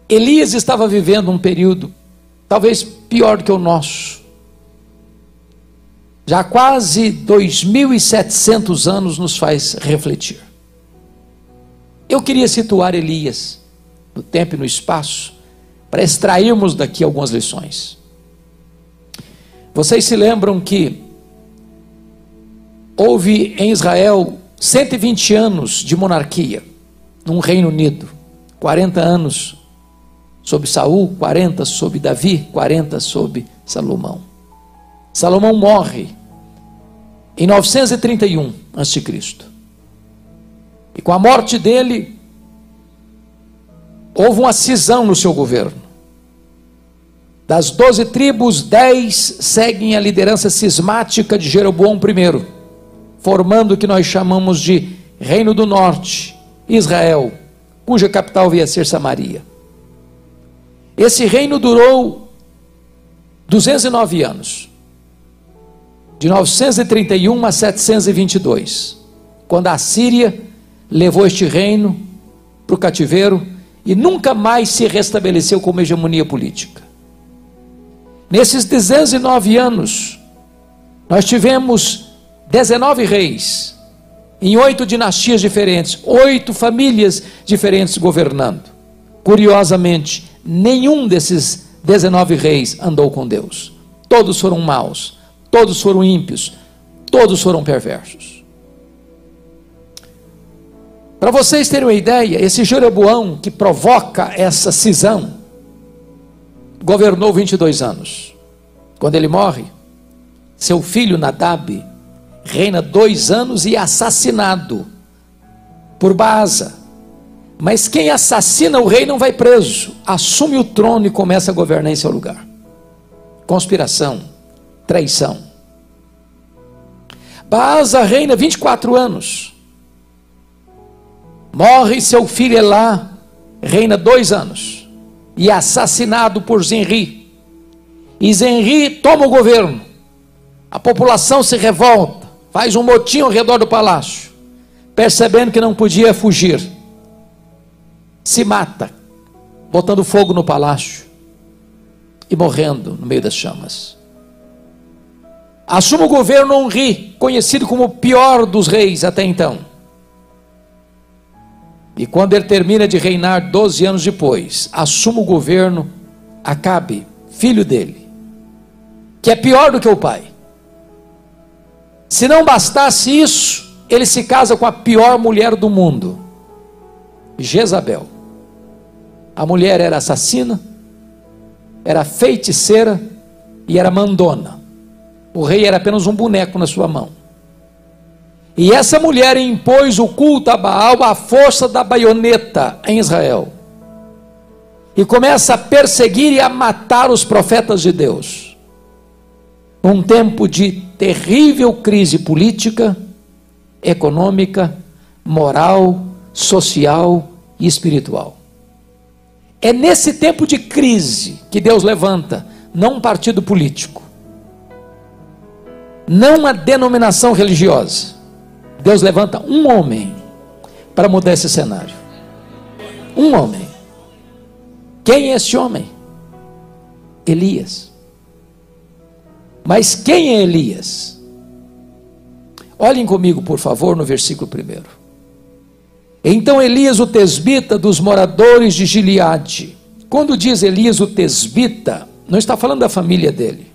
Elias estava vivendo um período talvez pior do que o nosso. Já há quase 2.700 anos nos faz refletir. Eu queria situar Elias no tempo e no espaço para extrairmos daqui algumas lições. Vocês se lembram que houve em Israel 120 anos de monarquia no Reino Unido, 40 anos sob Saul, 40 sob Davi, 40 sob Salomão. Salomão morre em 931 a.C. E com a morte dele, houve uma cisão no seu governo. Das 12 tribos, 10 seguem a liderança cismática de Jeroboão I, formando o que nós chamamos de Reino do Norte, Israel, cuja capital veio a ser Samaria. Esse reino durou 209 anos, de 931 a 722, quando a Síria levou este reino para o cativeiro e nunca mais se restabeleceu como hegemonia política. Nesses 209 anos, nós tivemos 19 reis, em 8 dinastias diferentes, 8 famílias diferentes governando. Curiosamente, nenhum desses 19 reis andou com Deus. Todos foram maus, todos foram ímpios, todos foram perversos. Para vocês terem uma ideia, esse Jeroboão que provoca essa cisão, governou 22 anos. Quando ele morre, seu filho Nadab reina 2 anos e é assassinado por Baasa. Mas quem assassina o rei não vai preso, assume o trono e começa a governar em seu lugar. Conspiração, traição. Baasa reina 24 anos. Morre seu filho Elá, reina 2 anos. E é assassinado por Zenri. E Zenri toma o governo. A população se revolta, faz um motim ao redor do palácio. Percebendo que não podia fugir, se mata, botando fogo no palácio e morrendo no meio das chamas. assume o governo Onri, conhecido como o pior dos reis até então. E quando ele termina de reinar 12 anos depois, assume o governo Acabe, filho dele, que é pior do que o pai. Se não bastasse isso, ele se casa com a pior mulher do mundo, Jezabel. A mulher era assassina, era feiticeira e era mandona. O rei era apenas um boneco na sua mão. E essa mulher impôs o culto a Baal à força da baioneta em Israel. E começa a perseguir e a matar os profetas de Deus. Um tempo de terrível crise política, econômica, moral, social e espiritual. É nesse tempo de crise que Deus levanta, não um partido político, não uma denominação religiosa. Deus levanta um homem para mudar esse cenário. Um homem. Quem é esse homem? Elias. Mas quem é Elias? Olhem comigo, por favor, no versículo 1. Então Elias, o tesbita dos moradores de Gileade. Quando diz Elias, o tesbita, não está falando da família dele,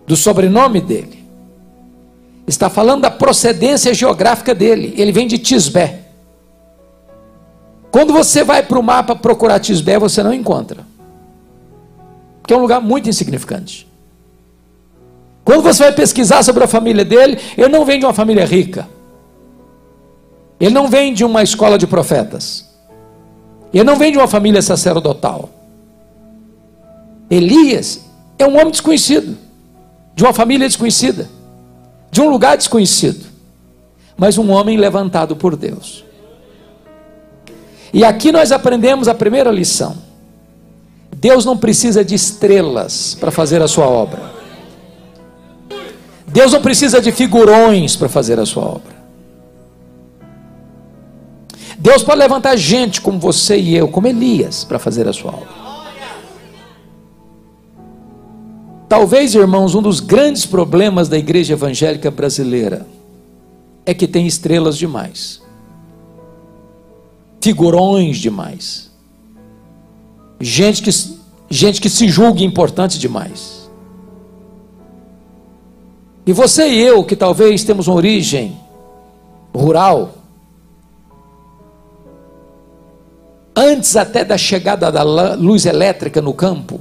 do sobrenome dele. Está falando da procedência geográfica dele. Ele vem de Tisbé. Quando você vai para o mapa procurar Tisbé, você não encontra, porque é um lugar muito insignificante. Quando você vai pesquisar sobre a família dele, ele não vem de uma família rica, ele não vem de uma escola de profetas, ele não vem de uma família sacerdotal. Elias é um homem desconhecido, de uma família desconhecida, de um lugar desconhecido, mas um homem levantado por Deus. E aqui nós aprendemos a primeira lição: Deus não precisa de estrelas para fazer a sua obra. Deus não precisa de figurões para fazer a sua obra. Deus pode levantar gente como você e eu, como Elias, para fazer a sua obra. Talvez, irmãos, um dos grandes problemas da igreja evangélica brasileira é que tem estrelas demais, figurões demais, gente que se julga importante demais. E você e eu, que talvez temos uma origem rural, antes até da chegada da luz elétrica no campo,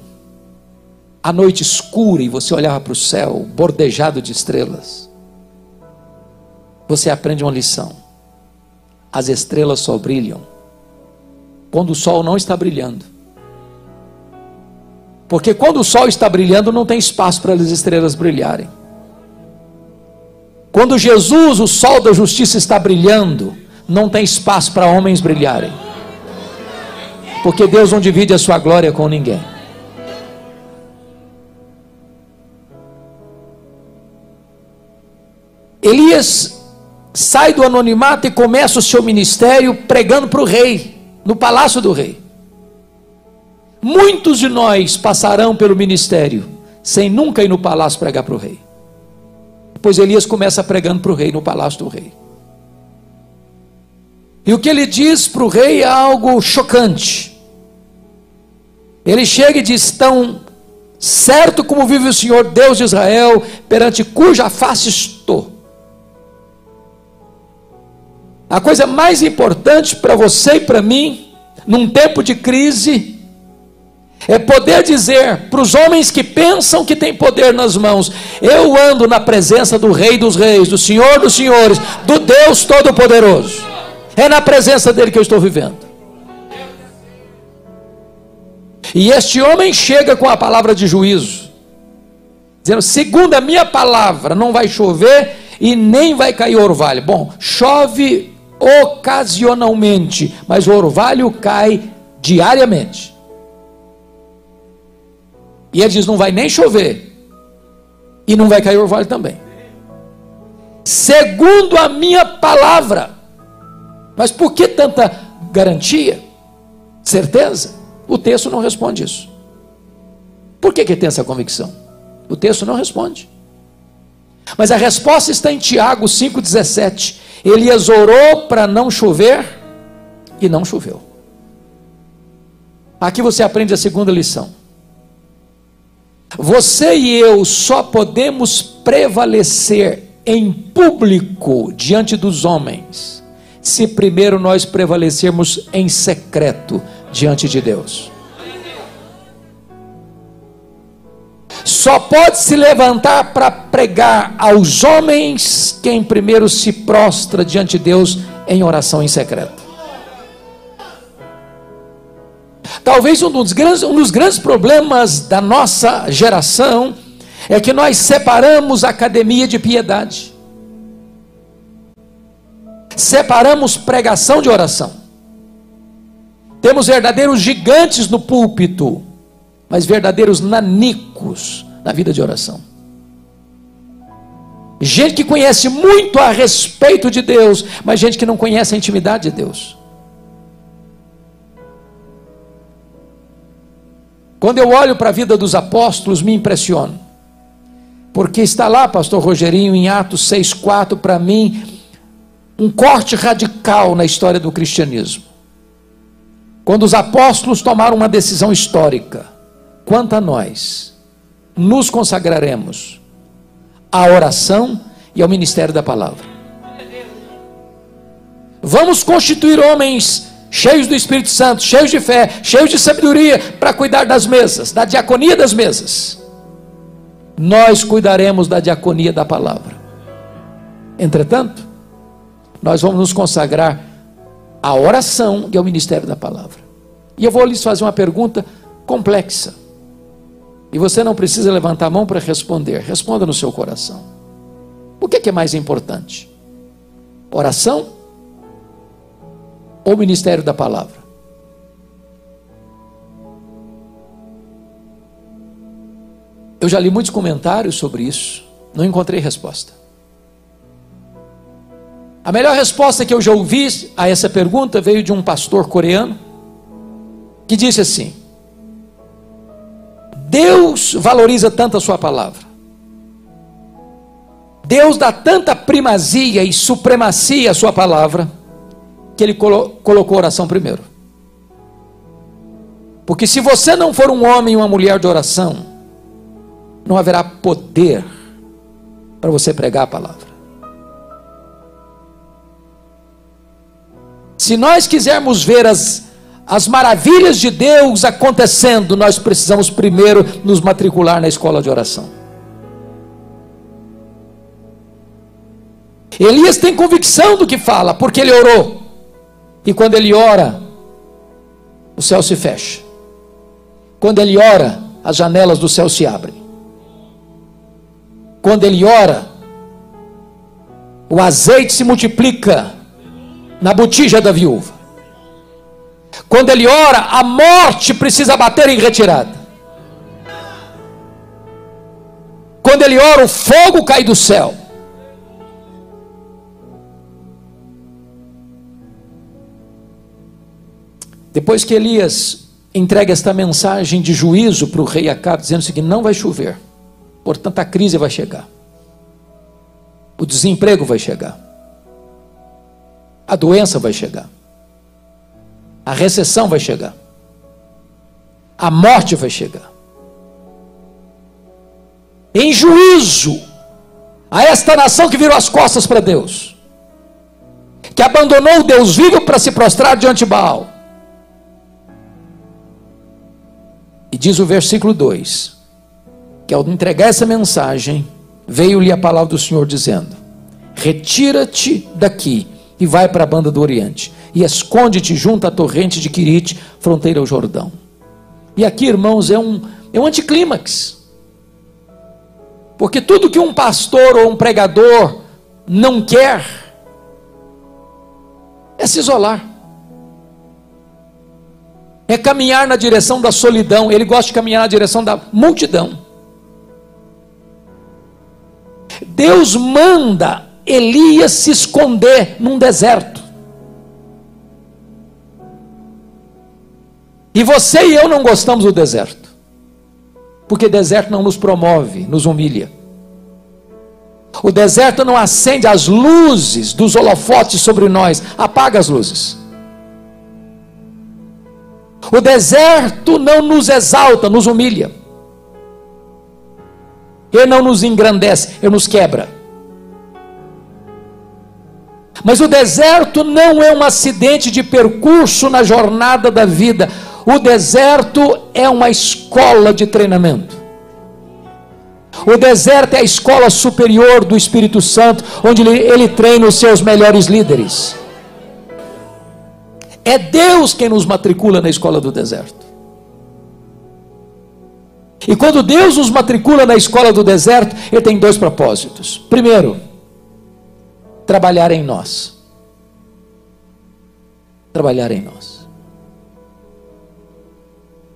a noite escura e você olhava para o céu bordejado de estrelas, você aprende uma lição: as estrelas só brilham quando o sol não está brilhando, porque quando o sol está brilhando não tem espaço para as estrelas brilharem. Quando Jesus, o sol da justiça, está brilhando, não tem espaço para homens brilharem, porque Deus não divide a sua glória com ninguém. Elias sai do anonimato e começa o seu ministério pregando para o rei, no palácio do rei. Muitos de nós passarão pelo ministério sem nunca ir no palácio pregar para o rei. Pois Elias começa pregando para o rei no palácio do rei. E o que ele diz para o rei é algo chocante. Ele chega e diz: tão certo como vive o Senhor Deus de Israel, perante cuja face estou. A coisa mais importante para você e para mim, num tempo de crise, é poder dizer para os homens que pensam que tem poder nas mãos: eu ando na presença do Rei dos Reis, do Senhor dos Senhores, do Deus Todo-Poderoso. É na presença dele que eu estou vivendo. E este homem chega com a palavra de juízo, dizendo: segundo a minha palavra, não vai chover e nem vai cair orvalho. Bom, chove ocasionalmente, mas o orvalho cai diariamente. E ele diz: não vai nem chover e não vai cair orvalho também, segundo a minha palavra. Mas por que tanta garantia, certeza? O texto não responde isso. Por que tem essa convicção? O texto não responde. Mas a resposta está em Tiago 5,17. Elias orou para não chover e não choveu. Aqui você aprende a segunda lição. Você e eu só podemos prevalecer em público diante dos homens, se primeiro nós prevalecermos em secreto diante de Deus. Só pode se levantar para pregar aos homens quem primeiro se prostra diante de Deus em oração em secreto. Talvez um dos grandes problemas da nossa geração é que nós separamos a academia de piedade, separamos pregação de oração. Temos verdadeiros gigantes no púlpito, mas verdadeiros nanicos na vida de oração. Gente que conhece muito a respeito de Deus, mas gente que não conhece a intimidade de Deus. Quando eu olho para a vida dos apóstolos, me impressiono, porque está lá, pastor Rogerinho, em Atos 6,4, para mim, um corte radical na história do cristianismo. Quando os apóstolos tomaram uma decisão histórica: quanto a nós, nos consagraremos à oração e ao ministério da palavra. Vamos constituir homens cheios do Espírito Santo, cheios de fé, cheios de sabedoria, para cuidar das mesas, da diaconia das mesas. Nós cuidaremos da diaconia da palavra. Entretanto, nós vamos nos consagrar à oração e ao ministério da palavra. E eu vou lhes fazer uma pergunta complexa, e você não precisa levantar a mão para responder. Responda no seu coração. O que é mais importante? Oração ou ministério da palavra? Eu já li muitos comentários sobre isso, não encontrei resposta. A melhor resposta que eu já ouvi a essa pergunta veio de um pastor coreano, que disse assim: Deus valoriza tanto a sua palavra, Deus dá tanta primazia e supremacia à sua palavra, que ele colocou a oração primeiro. Porque se você não for um homem e uma mulher de oração, não haverá poder para você pregar a palavra. Se nós quisermos ver as maravilhas de Deus acontecendo, nós precisamos primeiro nos matricular na escola de oração. Elias tem convicção do que fala, porque ele orou. E quando ele ora, o céu se fecha. Quando ele ora, as janelas do céu se abrem. Quando ele ora, o azeite se multiplica na botija da viúva. Quando ele ora, a morte precisa bater em retirada. Quando ele ora, o fogo cai do céu. Depois que Elias entrega esta mensagem de juízo para o rei Acabe, dizendo o seguinte: não vai chover, portanto a crise vai chegar, o desemprego vai chegar, a doença vai chegar, a recessão vai chegar, a morte vai chegar. Em juízo a esta nação que virou as costas para Deus, que abandonou o Deus vivo para se prostrar diante de Baal. E diz o versículo 2, que ao entregar essa mensagem, veio-lhe a palavra do Senhor dizendo: retira-te daqui e vai para a banda do Oriente, e esconde-te junto à torrente de Quirite, fronteira ao Jordão. E aqui, irmãos, é um anticlímax, porque tudo que um pastor ou um pregador não quer é se isolar, é caminhar na direção da solidão. Ele gosta de caminhar na direção da multidão. Deus manda Elias se esconder num deserto. E você e eu não gostamos do deserto. Porque deserto não nos promove, nos humilha. O deserto não acende as luzes dos holofotes sobre nós, apaga as luzes. O deserto não nos exalta, nos humilha. Ele não nos engrandece, ele nos quebra. Mas o deserto não é um acidente de percurso na jornada da vida. O deserto é uma escola de treinamento. O deserto é a escola superior do Espírito Santo, onde ele treina os seus melhores líderes. É Deus quem nos matricula na escola do deserto. E quando Deus nos matricula na escola do deserto, Ele tem dois propósitos. Primeiro, trabalhar em nós. Trabalhar em nós.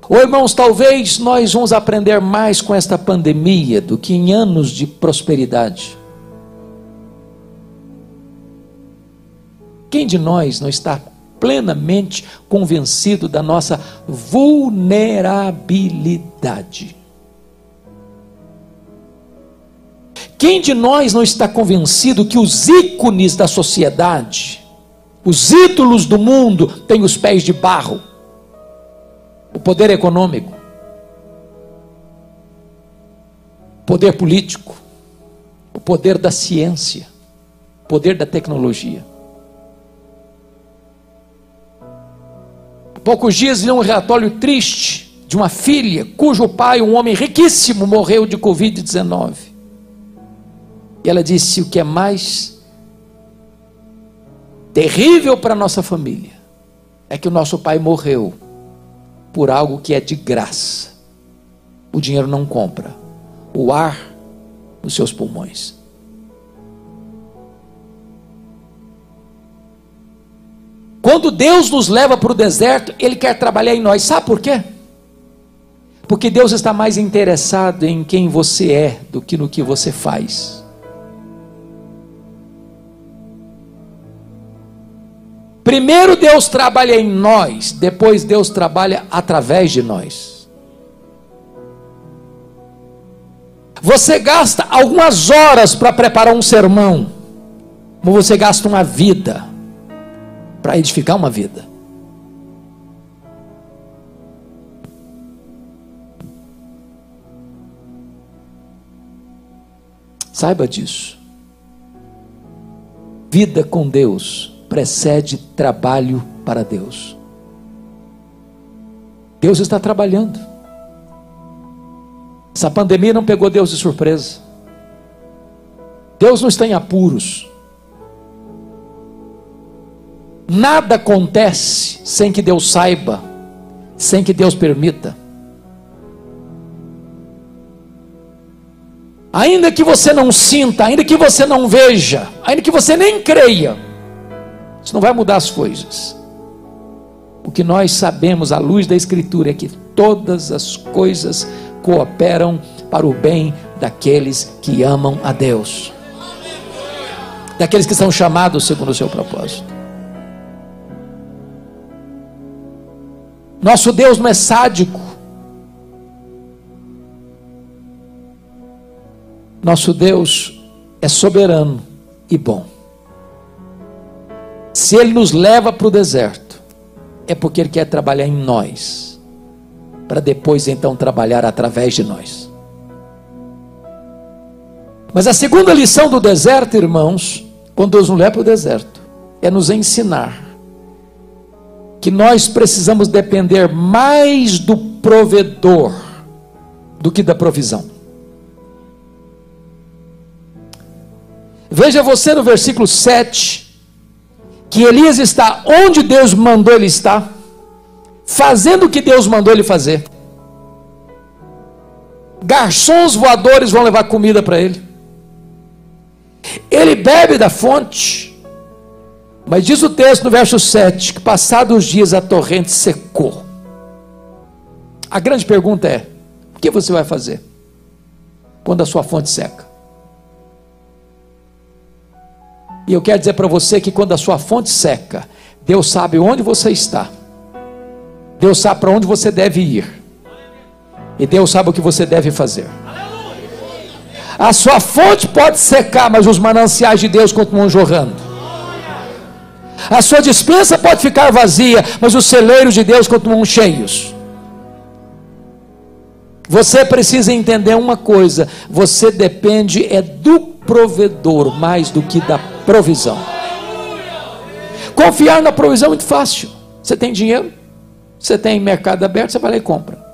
Ô irmãos, talvez nós vamos aprender mais com esta pandemia do que em anos de prosperidade. Quem de nós não está plenamente convencido da nossa vulnerabilidade? Quem de nós não está convencido que os ícones da sociedade, os ídolos do mundo, têm os pés de barro? O poder econômico, o poder político, o poder da ciência, o poder da tecnologia. Há poucos dias li um relatório triste de uma filha cujo pai, um homem riquíssimo, morreu de Covid-19. E ela disse: o que é mais terrível para a nossa família é que o nosso pai morreu por algo que é de graça. O dinheiro não compra o ar nos seus pulmões. Quando Deus nos leva para o deserto, Ele quer trabalhar em nós. Sabe por quê? Porque Deus está mais interessado em quem você é do que no que você faz. Primeiro Deus trabalha em nós, depois Deus trabalha através de nós. Você gasta algumas horas para preparar um sermão, mas você gasta uma vida para edificar uma vida. Saiba disso. Vida com Deus precede trabalho para Deus. Deus está trabalhando. Essa pandemia não pegou Deus de surpresa. Deus não está em apuros. Nada acontece sem que Deus saiba, sem que Deus permita. Ainda que você não sinta, ainda que você não veja, ainda que você nem creia, isso não vai mudar as coisas. O que nós sabemos à luz da Escritura é que todas as coisas cooperam para o bem daqueles que amam a Deus, daqueles que são chamados segundo o seu propósito. Nosso Deus não é sádico. Nosso Deus é soberano e bom. Se Ele nos leva para o deserto, é porque Ele quer trabalhar em nós, para depois então trabalhar através de nós. Mas a segunda lição do deserto, irmãos, quando Deus nos leva para o deserto, é nos ensinar que nós precisamos depender mais do provedor do que da provisão. Veja você no versículo 7, que Elias está onde Deus mandou ele estar, fazendo o que Deus mandou ele fazer. Garçons voadores vão levar comida para ele. Ele bebe da fonte. Mas diz o texto no verso 7, que passados os dias a torrente secou. A grande pergunta é: o que você vai fazer quando a sua fonte seca? E eu quero dizer para você que quando a sua fonte seca, Deus sabe onde você está. Deus sabe para onde você deve ir. E Deus sabe o que você deve fazer. A sua fonte pode secar, mas os mananciais de Deus continuam jorrando. A sua despensa pode ficar vazia, mas os celeiros de Deus continuam cheios. Você precisa entender uma coisa: você depende do provedor mais do que da provisão. Confiar na provisão é muito fácil. Você tem dinheiro, você tem mercado aberto, você vai lá e compra.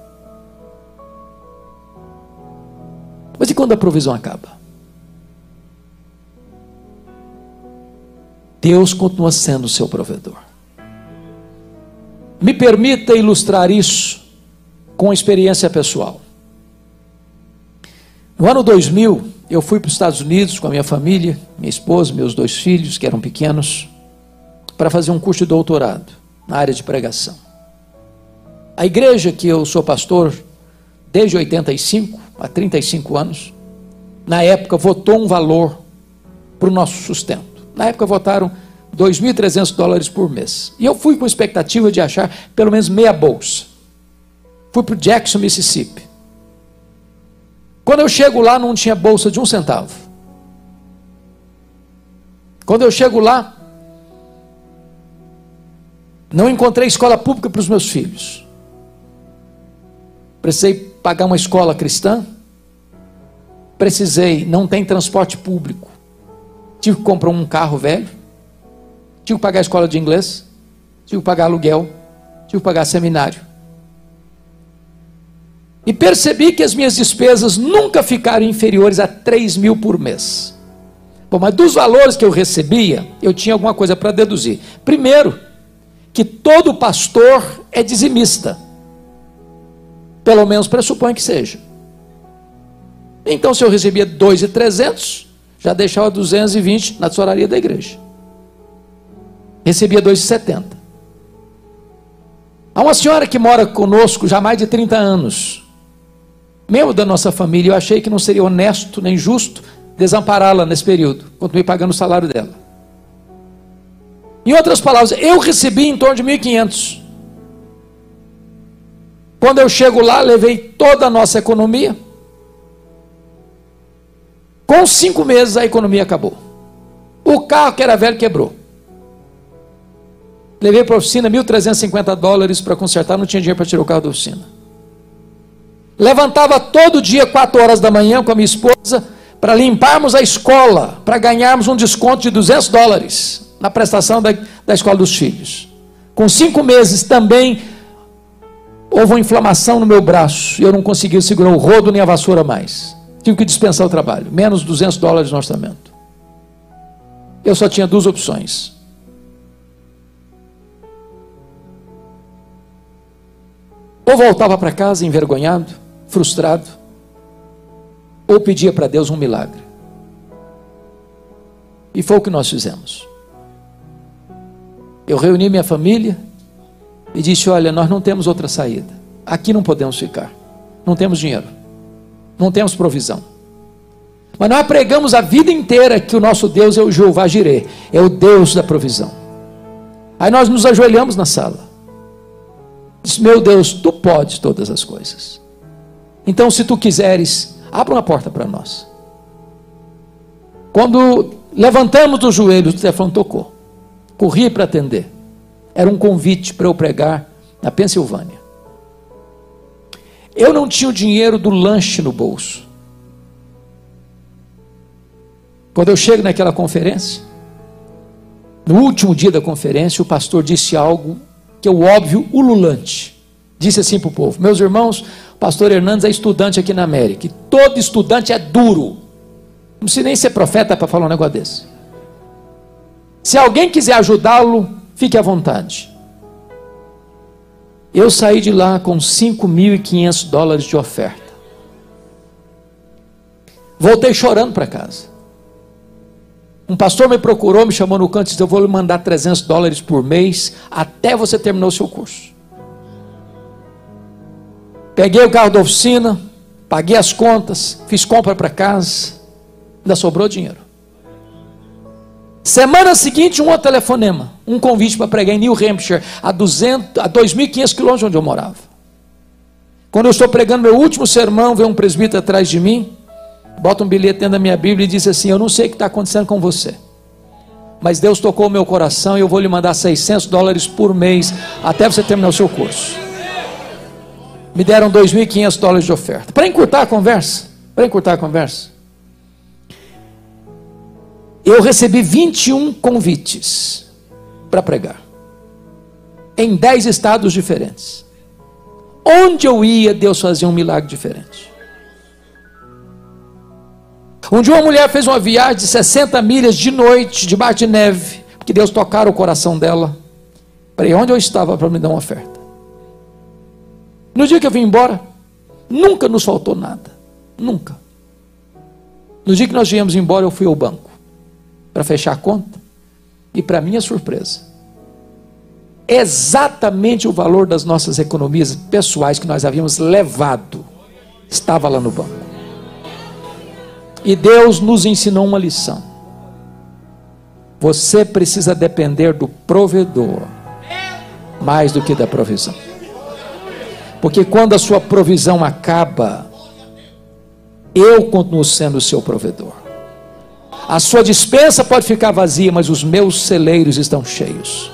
Mas e quando a provisão acaba? Deus continua sendo o seu provedor. Me permita ilustrar isso com experiência pessoal. No ano 2000, eu fui para os Estados Unidos com a minha família, minha esposa, meus 2 filhos, que eram pequenos, para fazer um curso de doutorado na área de pregação. A igreja que eu sou pastor desde 85, há 35 anos, na época votou um valor para o nosso sustento. Na época votaram $2.300 por mês. E eu fui com expectativa de achar pelo menos meia bolsa. Fui para o Jackson, Mississippi. Quando eu chego lá, não tinha bolsa de 1 centavo. Quando eu chego lá, não encontrei escola pública para os meus filhos. Precisei pagar uma escola cristã. Não tem transporte público. Tive que comprar um carro velho. Tive que pagar a escola de inglês. Tive que pagar aluguel. Tive que pagar seminário. E percebi que as minhas despesas nunca ficaram inferiores a 3 mil por mês. Bom, mas dos valores que eu recebia, eu tinha alguma coisa para deduzir. Primeiro, que todo pastor é dizimista. Pelo menos pressupõe que seja. Então, se eu recebia 2.300, já deixava 220 na tesouraria da igreja. Recebia 2.70. Há uma senhora que mora conosco já há mais de 30 anos. Membro da nossa família, eu achei que não seria honesto nem justo desampará-la nesse período. Continuei pagando o salário dela. Em outras palavras, eu recebi em torno de 1.500. Quando eu chego lá, levei toda a nossa economia. Com 5 meses a economia acabou. O carro que era velho quebrou. Levei para a oficina $1.350 para consertar, não tinha dinheiro para tirar o carro da oficina. Levantava todo dia 4 horas da manhã com a minha esposa para limparmos a escola, para ganharmos um desconto de $200 na prestação da escola dos filhos. Com 5 meses também houve uma inflamação no meu braço e eu não conseguia segurar o rodo nem a vassoura mais. Tive que dispensar o trabalho, menos $200 no orçamento. Eu só tinha 2 opções. Ou voltava para casa envergonhado, frustrado, ou pedia para Deus um milagre. E foi o que nós fizemos. Eu reuni minha família e disse: olha, nós não temos outra saída. Aqui não podemos ficar. Não temos dinheiro. Não temos provisão. Mas nós pregamos a vida inteira que o nosso Deus é o Jeová Jireh, é o Deus da provisão. Aí nós nos ajoelhamos na sala. Disse: meu Deus, tu podes todas as coisas. Então, se tu quiseres, abra uma porta para nós. Quando levantamos dos joelhos, o telefone tocou. Corri para atender. Era um convite para eu pregar na Pensilvânia. Eu não tinha o dinheiro do lanche no bolso. Quando eu chego naquela conferência, no último dia da conferência, o pastor disse algo que é o óbvio ululante. Disse assim para o povo: meus irmãos, o pastor Hernandes é estudante aqui na América, e todo estudante é duro. Não precisa nem ser profeta para falar um negócio desse. Se alguém quiser ajudá-lo, fique à vontade. Eu saí de lá com $5.500 de oferta. Voltei chorando para casa. Um pastor me procurou, me chamou no canto e disse: eu vou lhe mandar $300 por mês até você terminar o seu curso. Peguei o carro da oficina, paguei as contas, fiz compra para casa, ainda sobrou dinheiro. Semana seguinte, um outro telefonema, um convite para pregar em New Hampshire, a 2.500 quilômetros de onde eu morava. Quando eu estou pregando meu último sermão, vem um presbítero atrás de mim, bota um bilhete dentro da minha Bíblia e diz assim: eu não sei o que está acontecendo com você, mas Deus tocou o meu coração e eu vou lhe mandar $600 por mês até você terminar o seu curso. Me deram $2.500 de oferta. Para encurtar a conversa, eu recebi 21 convites para pregar, em 10 estados diferentes. Onde eu ia, Deus fazia um milagre diferente. Um dia uma mulher fez uma viagem de 60 milhas de noite, debaixo de neve, porque Deus tocara o coração dela. Falei, onde eu estava para me dar uma oferta? No dia que eu vim embora, nunca nos faltou nada, nunca. No dia que nós viemos embora, eu fui ao banco para fechar a conta, e para minha surpresa, exatamente o valor das nossas economias pessoais que nós havíamos levado estava lá no banco. E Deus nos ensinou uma lição: você precisa depender do provedor mais do que da provisão, porque quando a sua provisão acaba, eu continuo sendo o seu provedor. A sua despensa pode ficar vazia, mas os meus celeiros estão cheios.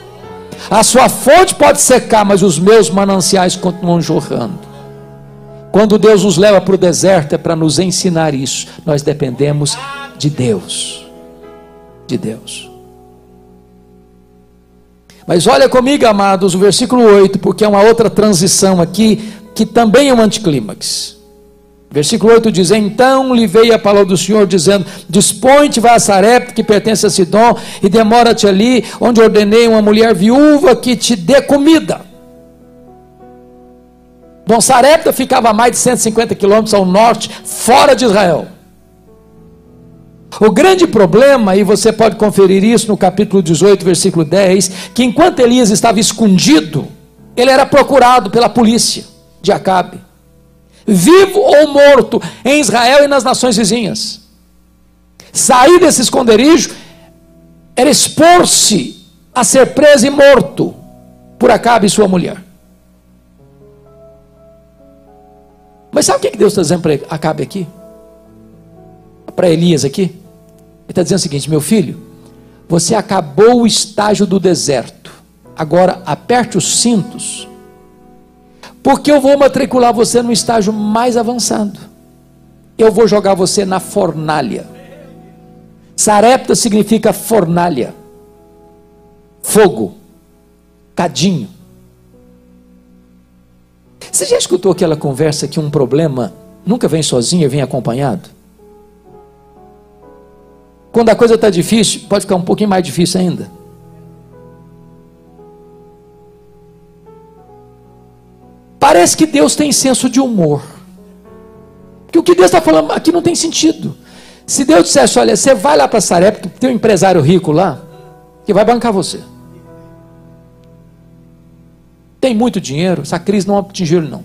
A sua fonte pode secar, mas os meus mananciais continuam jorrando. Quando Deus nos leva para o deserto, é para nos ensinar isso. Nós dependemos de Deus. De Deus. Mas olha comigo, amados, o versículo 8, porque é uma outra transição aqui, que também é um anticlímax. Versículo 8 diz: então lhe veio a palavra do Senhor dizendo: dispõe-te, vai a Sarepta, que pertence a Sidom, e demora-te ali, onde ordenei uma mulher viúva que te dê comida. Bom, Sarepta ficava a mais de 150 quilômetros ao norte, fora de Israel. O grande problema, e você pode conferir isso no capítulo 18, versículo 10, que enquanto Elias estava escondido, ele era procurado pela polícia de Acabe, vivo ou morto, em Israel e nas nações vizinhas. Sair desse esconderijo era expor-se a ser preso e morto por Acabe e sua mulher. Mas sabe o que Deus está dizendo para Acabe aqui? Para Elias aqui? Ele está dizendo o seguinte: meu filho, você acabou o estágio do deserto, agora aperte os cintos, porque eu vou matricular você no estágio mais avançado. Eu vou jogar você na fornalha. Sarepta significa fornalha, fogo, cadinho. Você já escutou aquela conversa que um problema nunca vem sozinho, vem acompanhado? Quando a coisa está difícil, pode ficar um pouquinho mais difícil ainda. Parece que Deus tem senso de humor, porque o que Deus está falando aqui não tem sentido. Se Deus dissesse: olha, você vai lá para Sarepta, tem um empresário rico lá, que vai bancar você, tem muito dinheiro, essa crise não atingiu ele não.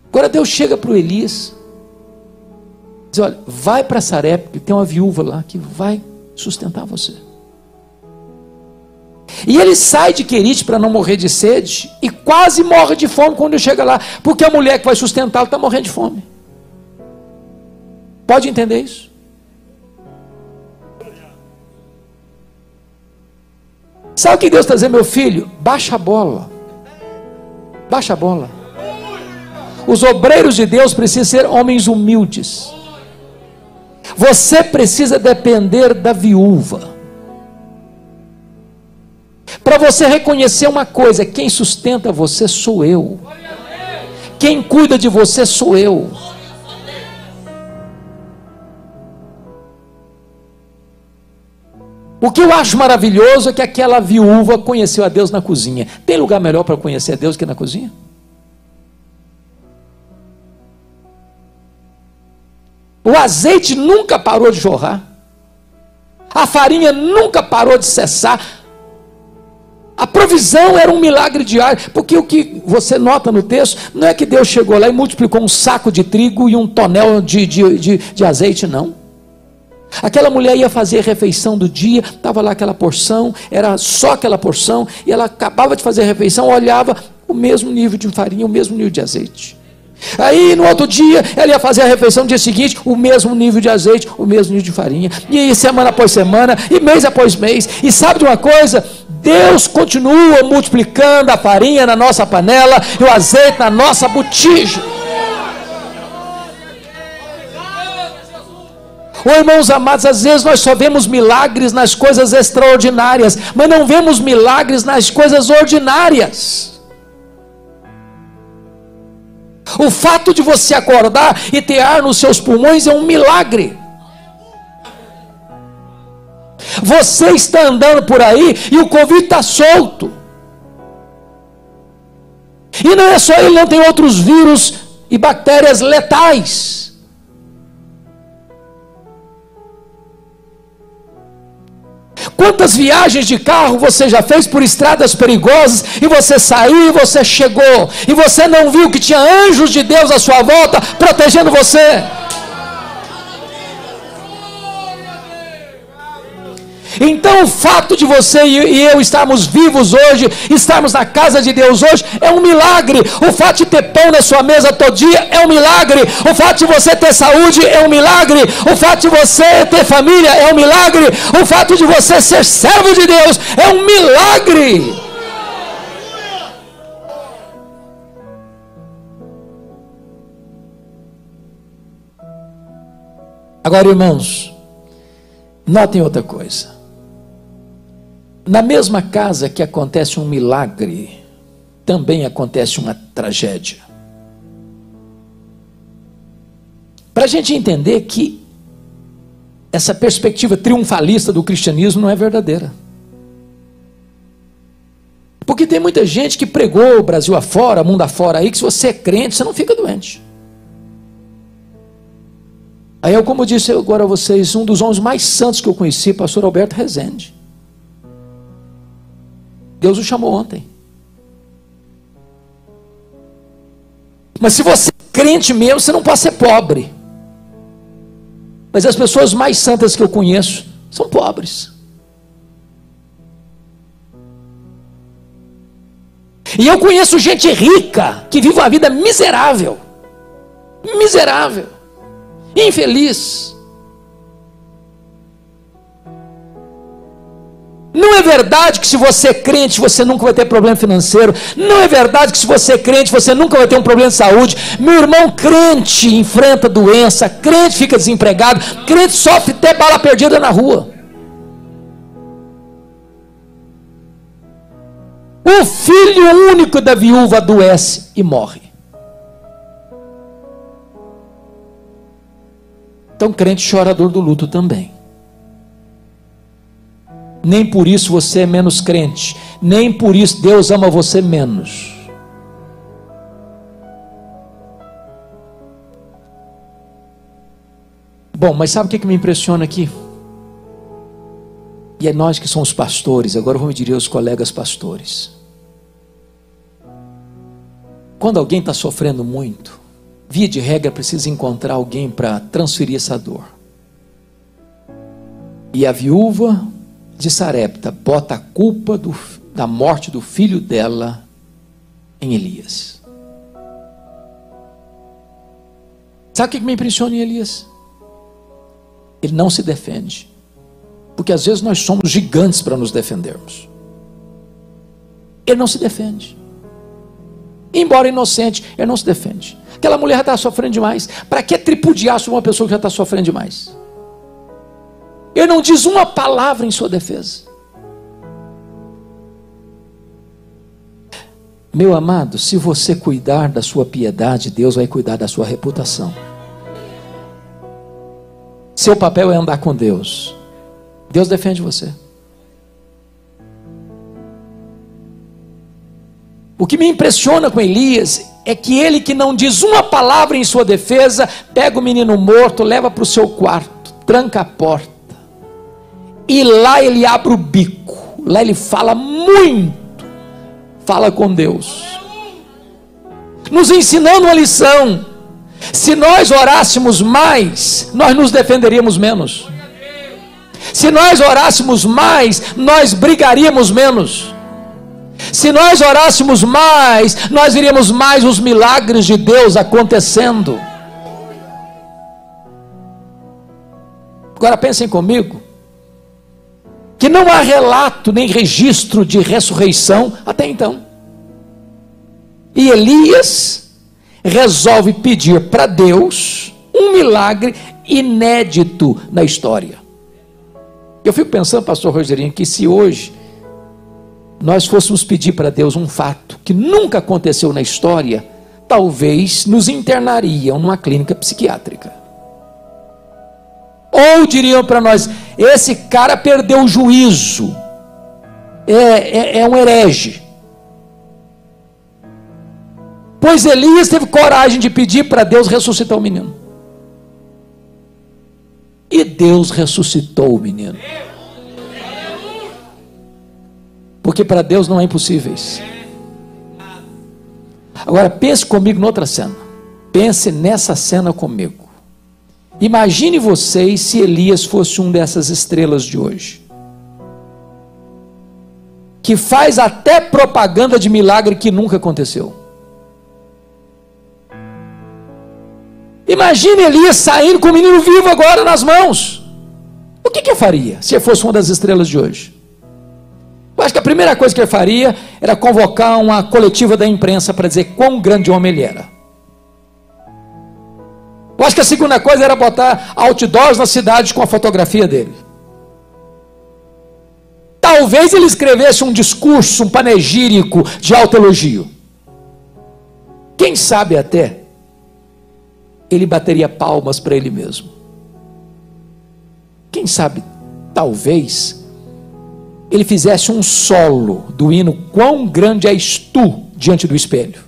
Agora Deus chega para o Elias, diz: olha, vai para Sarepta, tem uma viúva lá que vai sustentar você. E ele sai de Querite para não morrer de sede, e quase morre de fome quando ele chega lá, porque a mulher que vai sustentá-lo está morrendo de fome. Pode entender isso? Sabe o que Deus está dizendo, meu filho? Baixa a bola. Baixa a bola. Os obreiros de Deus precisam ser homens humildes. Você precisa depender da viúva. Para você reconhecer uma coisa: quem sustenta você sou eu. Quem cuida de você sou eu. O que eu acho maravilhoso é que aquela viúva conheceu a Deus na cozinha. Tem lugar melhor para conhecer a Deus que na cozinha? O azeite nunca parou de jorrar. A farinha nunca parou de cessar. A provisão era um milagre diário, porque o que você nota no texto, não é que Deus chegou lá e multiplicou um saco de trigo e um tonel de azeite, não. Aquela mulher ia fazer a refeição do dia, estava lá aquela porção, era só aquela porção, e ela acabava de fazer a refeição, olhava, o mesmo nível de farinha, o mesmo nível de azeite. Aí no outro dia, ela ia fazer a refeição no dia seguinte, o mesmo nível de azeite, o mesmo nível de farinha. E aí, semana após semana, e mês após mês. E sabe de uma coisa? Deus continua multiplicando a farinha na nossa panela e o azeite na nossa botija. Irmãos amados, às vezes nós só vemos milagres nas coisas extraordinárias, mas não vemos milagres nas coisas ordinárias. O fato de você acordar e ter ar nos seus pulmões é um milagre. Você está andando por aí e o Covid está solto. E não é só ele, não, tem outros vírus e bactérias letais. Quantas viagens de carro você já fez por estradas perigosas e você saiu e você chegou e você não viu que tinha anjos de Deus à sua volta protegendo você? Então o fato de você e eu estarmos vivos hoje, estarmos na casa de Deus hoje, é um milagre. O fato de ter pão na sua mesa todo dia é um milagre. O fato de você ter saúde é um milagre. O fato de você ter família é um milagre. O fato de você ser servo de Deus é um milagre. Agora, irmãos, notem outra coisa. Na mesma casa que acontece um milagre, também acontece uma tragédia. Para a gente entender que essa perspectiva triunfalista do cristianismo não é verdadeira. Porque tem muita gente que pregou o Brasil afora, mundo afora aí, que se você é crente, você não fica doente. Aí eu, como disse agora a vocês, um dos homens mais santos que eu conheci, pastor Alberto Rezende. Deus o chamou ontem. Mas se você é crente mesmo, você não pode ser pobre. Mas as pessoas mais santas que eu conheço são pobres. E eu conheço gente rica que vive uma vida miserável. Miserável. Infeliz. Não é verdade que se você é crente você nunca vai ter problema financeiro. Não é verdade que se você é crente você nunca vai ter um problema de saúde. Meu irmão, crente enfrenta doença, crente fica desempregado, crente sofre até bala perdida na rua. O filho único da viúva adoece e morre. Então crente chora a dor do luto também. Nem por isso você é menos crente, nem por isso Deus ama você menos. Bom, mas sabe o que me impressiona aqui? E é nós que somos pastores, agora vamos dizer aos colegas pastores. Quando alguém está sofrendo muito, via de regra precisa encontrar alguém para transferir essa dor. E a viúva de Sarepta bota a culpa da morte do filho dela em Elias. Sabe o que me impressiona em Elias? Ele não se defende, porque às vezes nós somos gigantes para nos defendermos. Ele não se defende, embora inocente, ele não se defende. Aquela mulher já está sofrendo demais. Para que tripudiar sobre uma pessoa que já está sofrendo demais? Ele não diz uma palavra em sua defesa. Meu amado, se você cuidar da sua piedade, Deus vai cuidar da sua reputação. Seu papel é andar com Deus. Deus defende você. O que me impressiona com Elias é que ele, que não diz uma palavra em sua defesa, pega o menino morto, leva para o seu quarto, tranca a porta. E lá ele abre o bico, lá ele fala muito, fala com Deus, nos ensinando uma lição. Se nós orássemos mais, nós nos defenderíamos menos. Se nós orássemos mais, nós brigaríamos menos. Se nós orássemos mais, nós veríamos mais os milagres de Deus acontecendo. Agora pensem comigo, que não há relato nem registro de ressurreição até então. E Elias resolve pedir para Deus um milagre inédito na história. Eu fico pensando, pastor Rogerinho, que se hoje nós fôssemos pedir para Deus um fato que nunca aconteceu na história, talvez nos internariam numa clínica psiquiátrica. Ou diriam para nós, esse cara perdeu o juízo, é um herege. Pois Elias teve coragem de pedir para Deus ressuscitar o menino. E Deus ressuscitou o menino. Porque para Deus não é impossíveis. Agora pense comigo noutra cena. Pense nessa cena comigo. Imagine vocês se Elias fosse um dessas estrelas de hoje, que faz até propaganda de milagre que nunca aconteceu. Imagine Elias saindo com o menino vivo agora nas mãos. O que eu faria se eu fosse uma das estrelas de hoje? Eu acho que a primeira coisa que eu faria era convocar uma coletiva da imprensa para dizer quão grande homem ele era. Eu acho que a segunda coisa era botar outdoors na cidade com a fotografia dele. Talvez ele escrevesse um discurso, um panegírico de autoelogio. Quem sabe até ele bateria palmas para ele mesmo. Quem sabe, talvez, ele fizesse um solo do hino Quão Grande És Tu diante do espelho.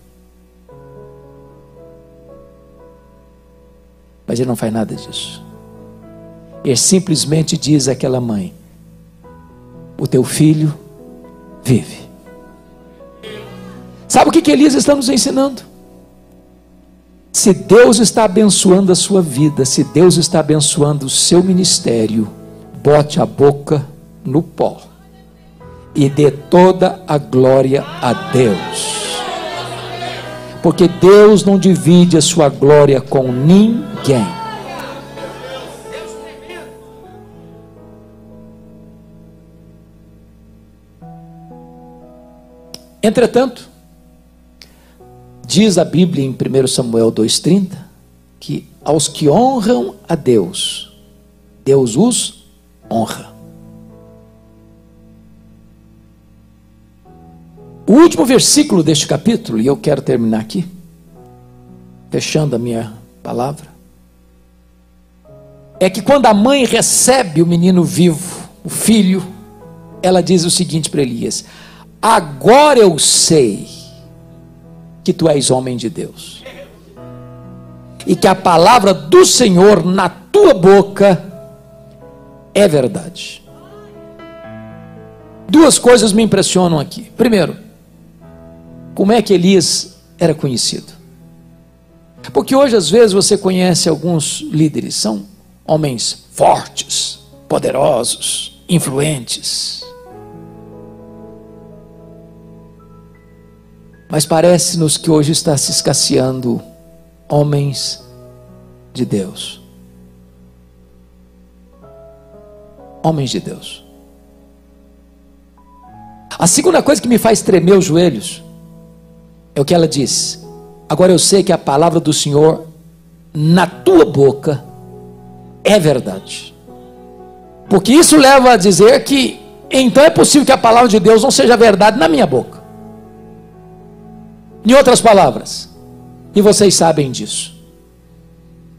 Mas ele não faz nada disso. Ele simplesmente diz àquela mãe: o teu filho vive. Sabe o que Elias está nos ensinando? Se Deus está abençoando a sua vida, se Deus está abençoando o seu ministério, bote a boca no pó e dê toda a glória a Deus. Porque Deus não divide a sua glória com ninguém. Entretanto, diz a Bíblia em 1 Samuel 2,30, que aos que honram a Deus, Deus os honra. O último versículo deste capítulo, e eu quero terminar aqui, fechando a minha palavra, é que quando a mãe recebe o menino vivo, o filho, ela diz o seguinte para Elias: agora eu sei que tu és homem de Deus, e que a palavra do Senhor na tua boca é verdade. Duas coisas me impressionam aqui. Primeiro, como é que Elias era conhecido? Porque hoje às vezes você conhece alguns líderes, são homens fortes, poderosos, influentes, mas parece-nos que hoje está se escasseando homens de Deus. Homens de Deus. A segunda coisa que me faz tremer os joelhos é o que ela diz: agora eu sei que a palavra do Senhor na tua boca é verdade. Porque isso leva a dizer que então é possível que a palavra de Deus não seja verdade na minha boca. Em outras palavras, e vocês sabem disso,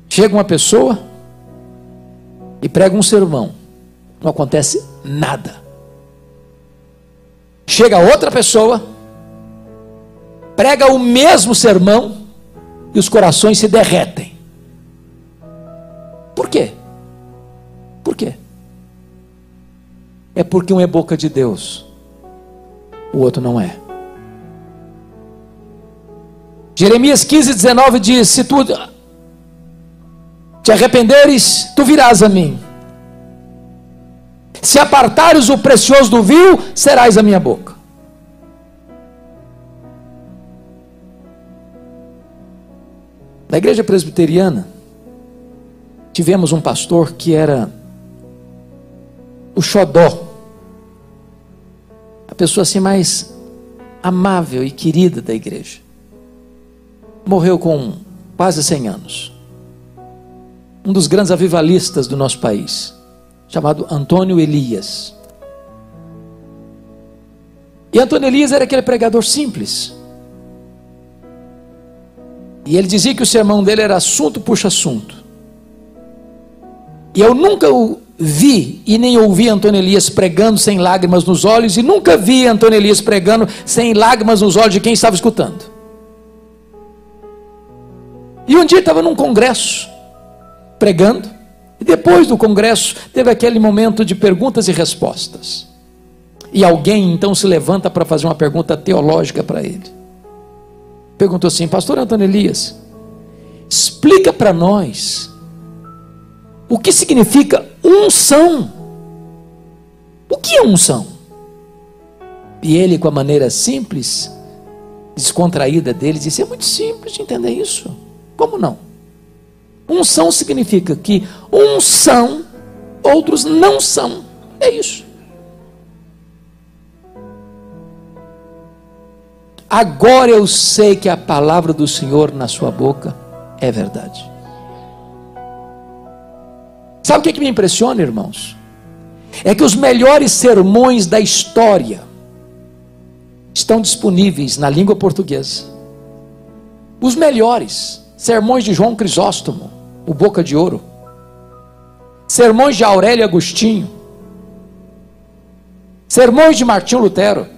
chega uma pessoa e prega um sermão, não acontece nada. Chega outra pessoa, prega o mesmo sermão e os corações se derretem. Por quê? Por quê? É porque um é boca de Deus, o outro não é. Jeremias 15:19 diz: se tu te arrependeres, tu virás a mim. Se apartares o precioso do vil, serás a minha boca. Na igreja presbiteriana, tivemos um pastor que era o xodó, a pessoa assim mais amável e querida da igreja. Morreu com quase 100 anos. Um dos grandes avivalistas do nosso país, chamado Antônio Elias. E Antônio Elias era aquele pregador simples. E ele dizia que o sermão dele era assunto puxa assunto. E eu nunca o vi e nem ouvi Antônio Elias pregando sem lágrimas nos olhos, e nunca vi Antônio Elias pregando sem lágrimas nos olhos de quem estava escutando. E um dia estava num congresso, pregando, e depois do congresso teve aquele momento de perguntas e respostas. E alguém então se levanta para fazer uma pergunta teológica para ele. Perguntou assim: pastor Antônio Elias, explica para nós o que significa unção. O que é unção? E ele, com a maneira simples, descontraída dele, disse: é muito simples de entender isso. Como não? Unção significa que uns são, outros não são. É isso. Agora eu sei que a palavra do Senhor na sua boca é verdade. Sabe o que me impressiona, irmãos? É que os melhores sermões da história estão disponíveis na língua portuguesa. Os melhores sermões de João Crisóstomo, o Boca de Ouro, sermões de Aurélio Agostinho, sermões de Martinho Lutero,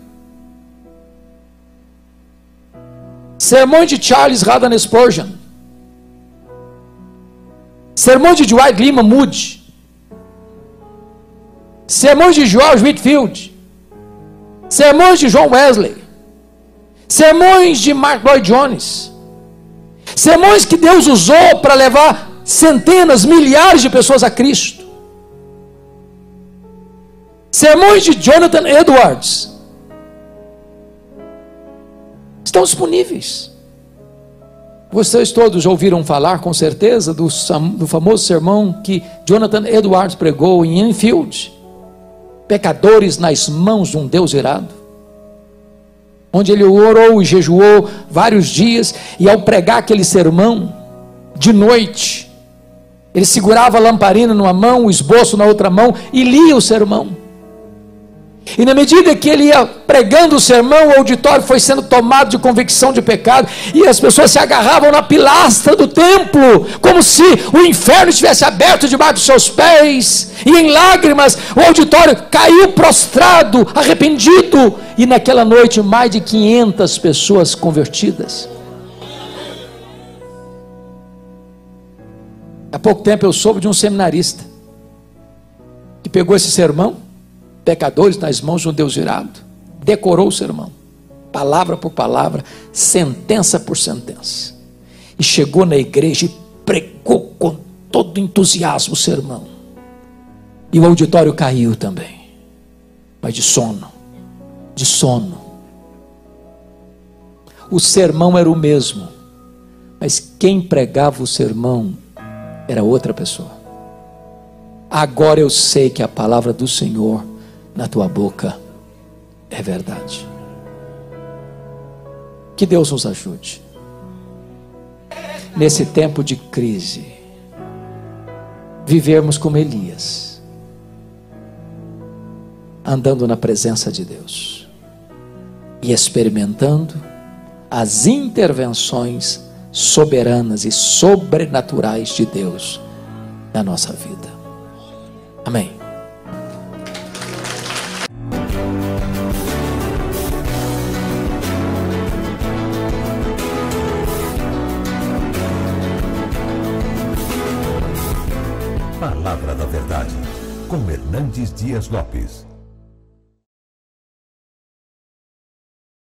sermões de Charles Haddon Spurgeon, sermões de Dwight Lyman Moody, sermões de George Whitefield, sermões de John Wesley, sermões de Mark Lloyd Jones, sermões que Deus usou para levar centenas, milhares de pessoas a Cristo, sermões de Jonathan Edwards, estão disponíveis. Vocês todos já ouviram falar, com certeza, do famoso sermão que Jonathan Edwards pregou em Enfield, pecadores nas mãos de um Deus irado, onde ele orou e jejuou vários dias, e ao pregar aquele sermão, de noite, ele segurava a lamparina numa mão, o esboço na outra mão, e lia o sermão. E na medida que ele ia pregando o sermão, o auditório foi sendo tomado de convicção de pecado, e as pessoas se agarravam na pilastra do templo, como se o inferno estivesse aberto debaixo dos seus pés, e em lágrimas o auditório caiu prostrado, arrependido, e naquela noite mais de 500 pessoas convertidas. Há pouco tempo eu soube de um seminarista que pegou esse sermão, pecadores nas mãos de um Deus irado, decorou o sermão, palavra por palavra, sentença por sentença, e chegou na igreja e pregou com todo entusiasmo o sermão, e o auditório caiu também, mas de sono. O sermão era o mesmo, mas quem pregava o sermão era outra pessoa. Agora eu sei que a palavra do Senhor na tua boca é verdade. Que Deus nos ajude nesse tempo de crise, vivermos como Elias, andando na presença de Deus e experimentando as intervenções soberanas e sobrenaturais de Deus na nossa vida. Amém. Palavra da Verdade, com Hernandes Dias Lopes.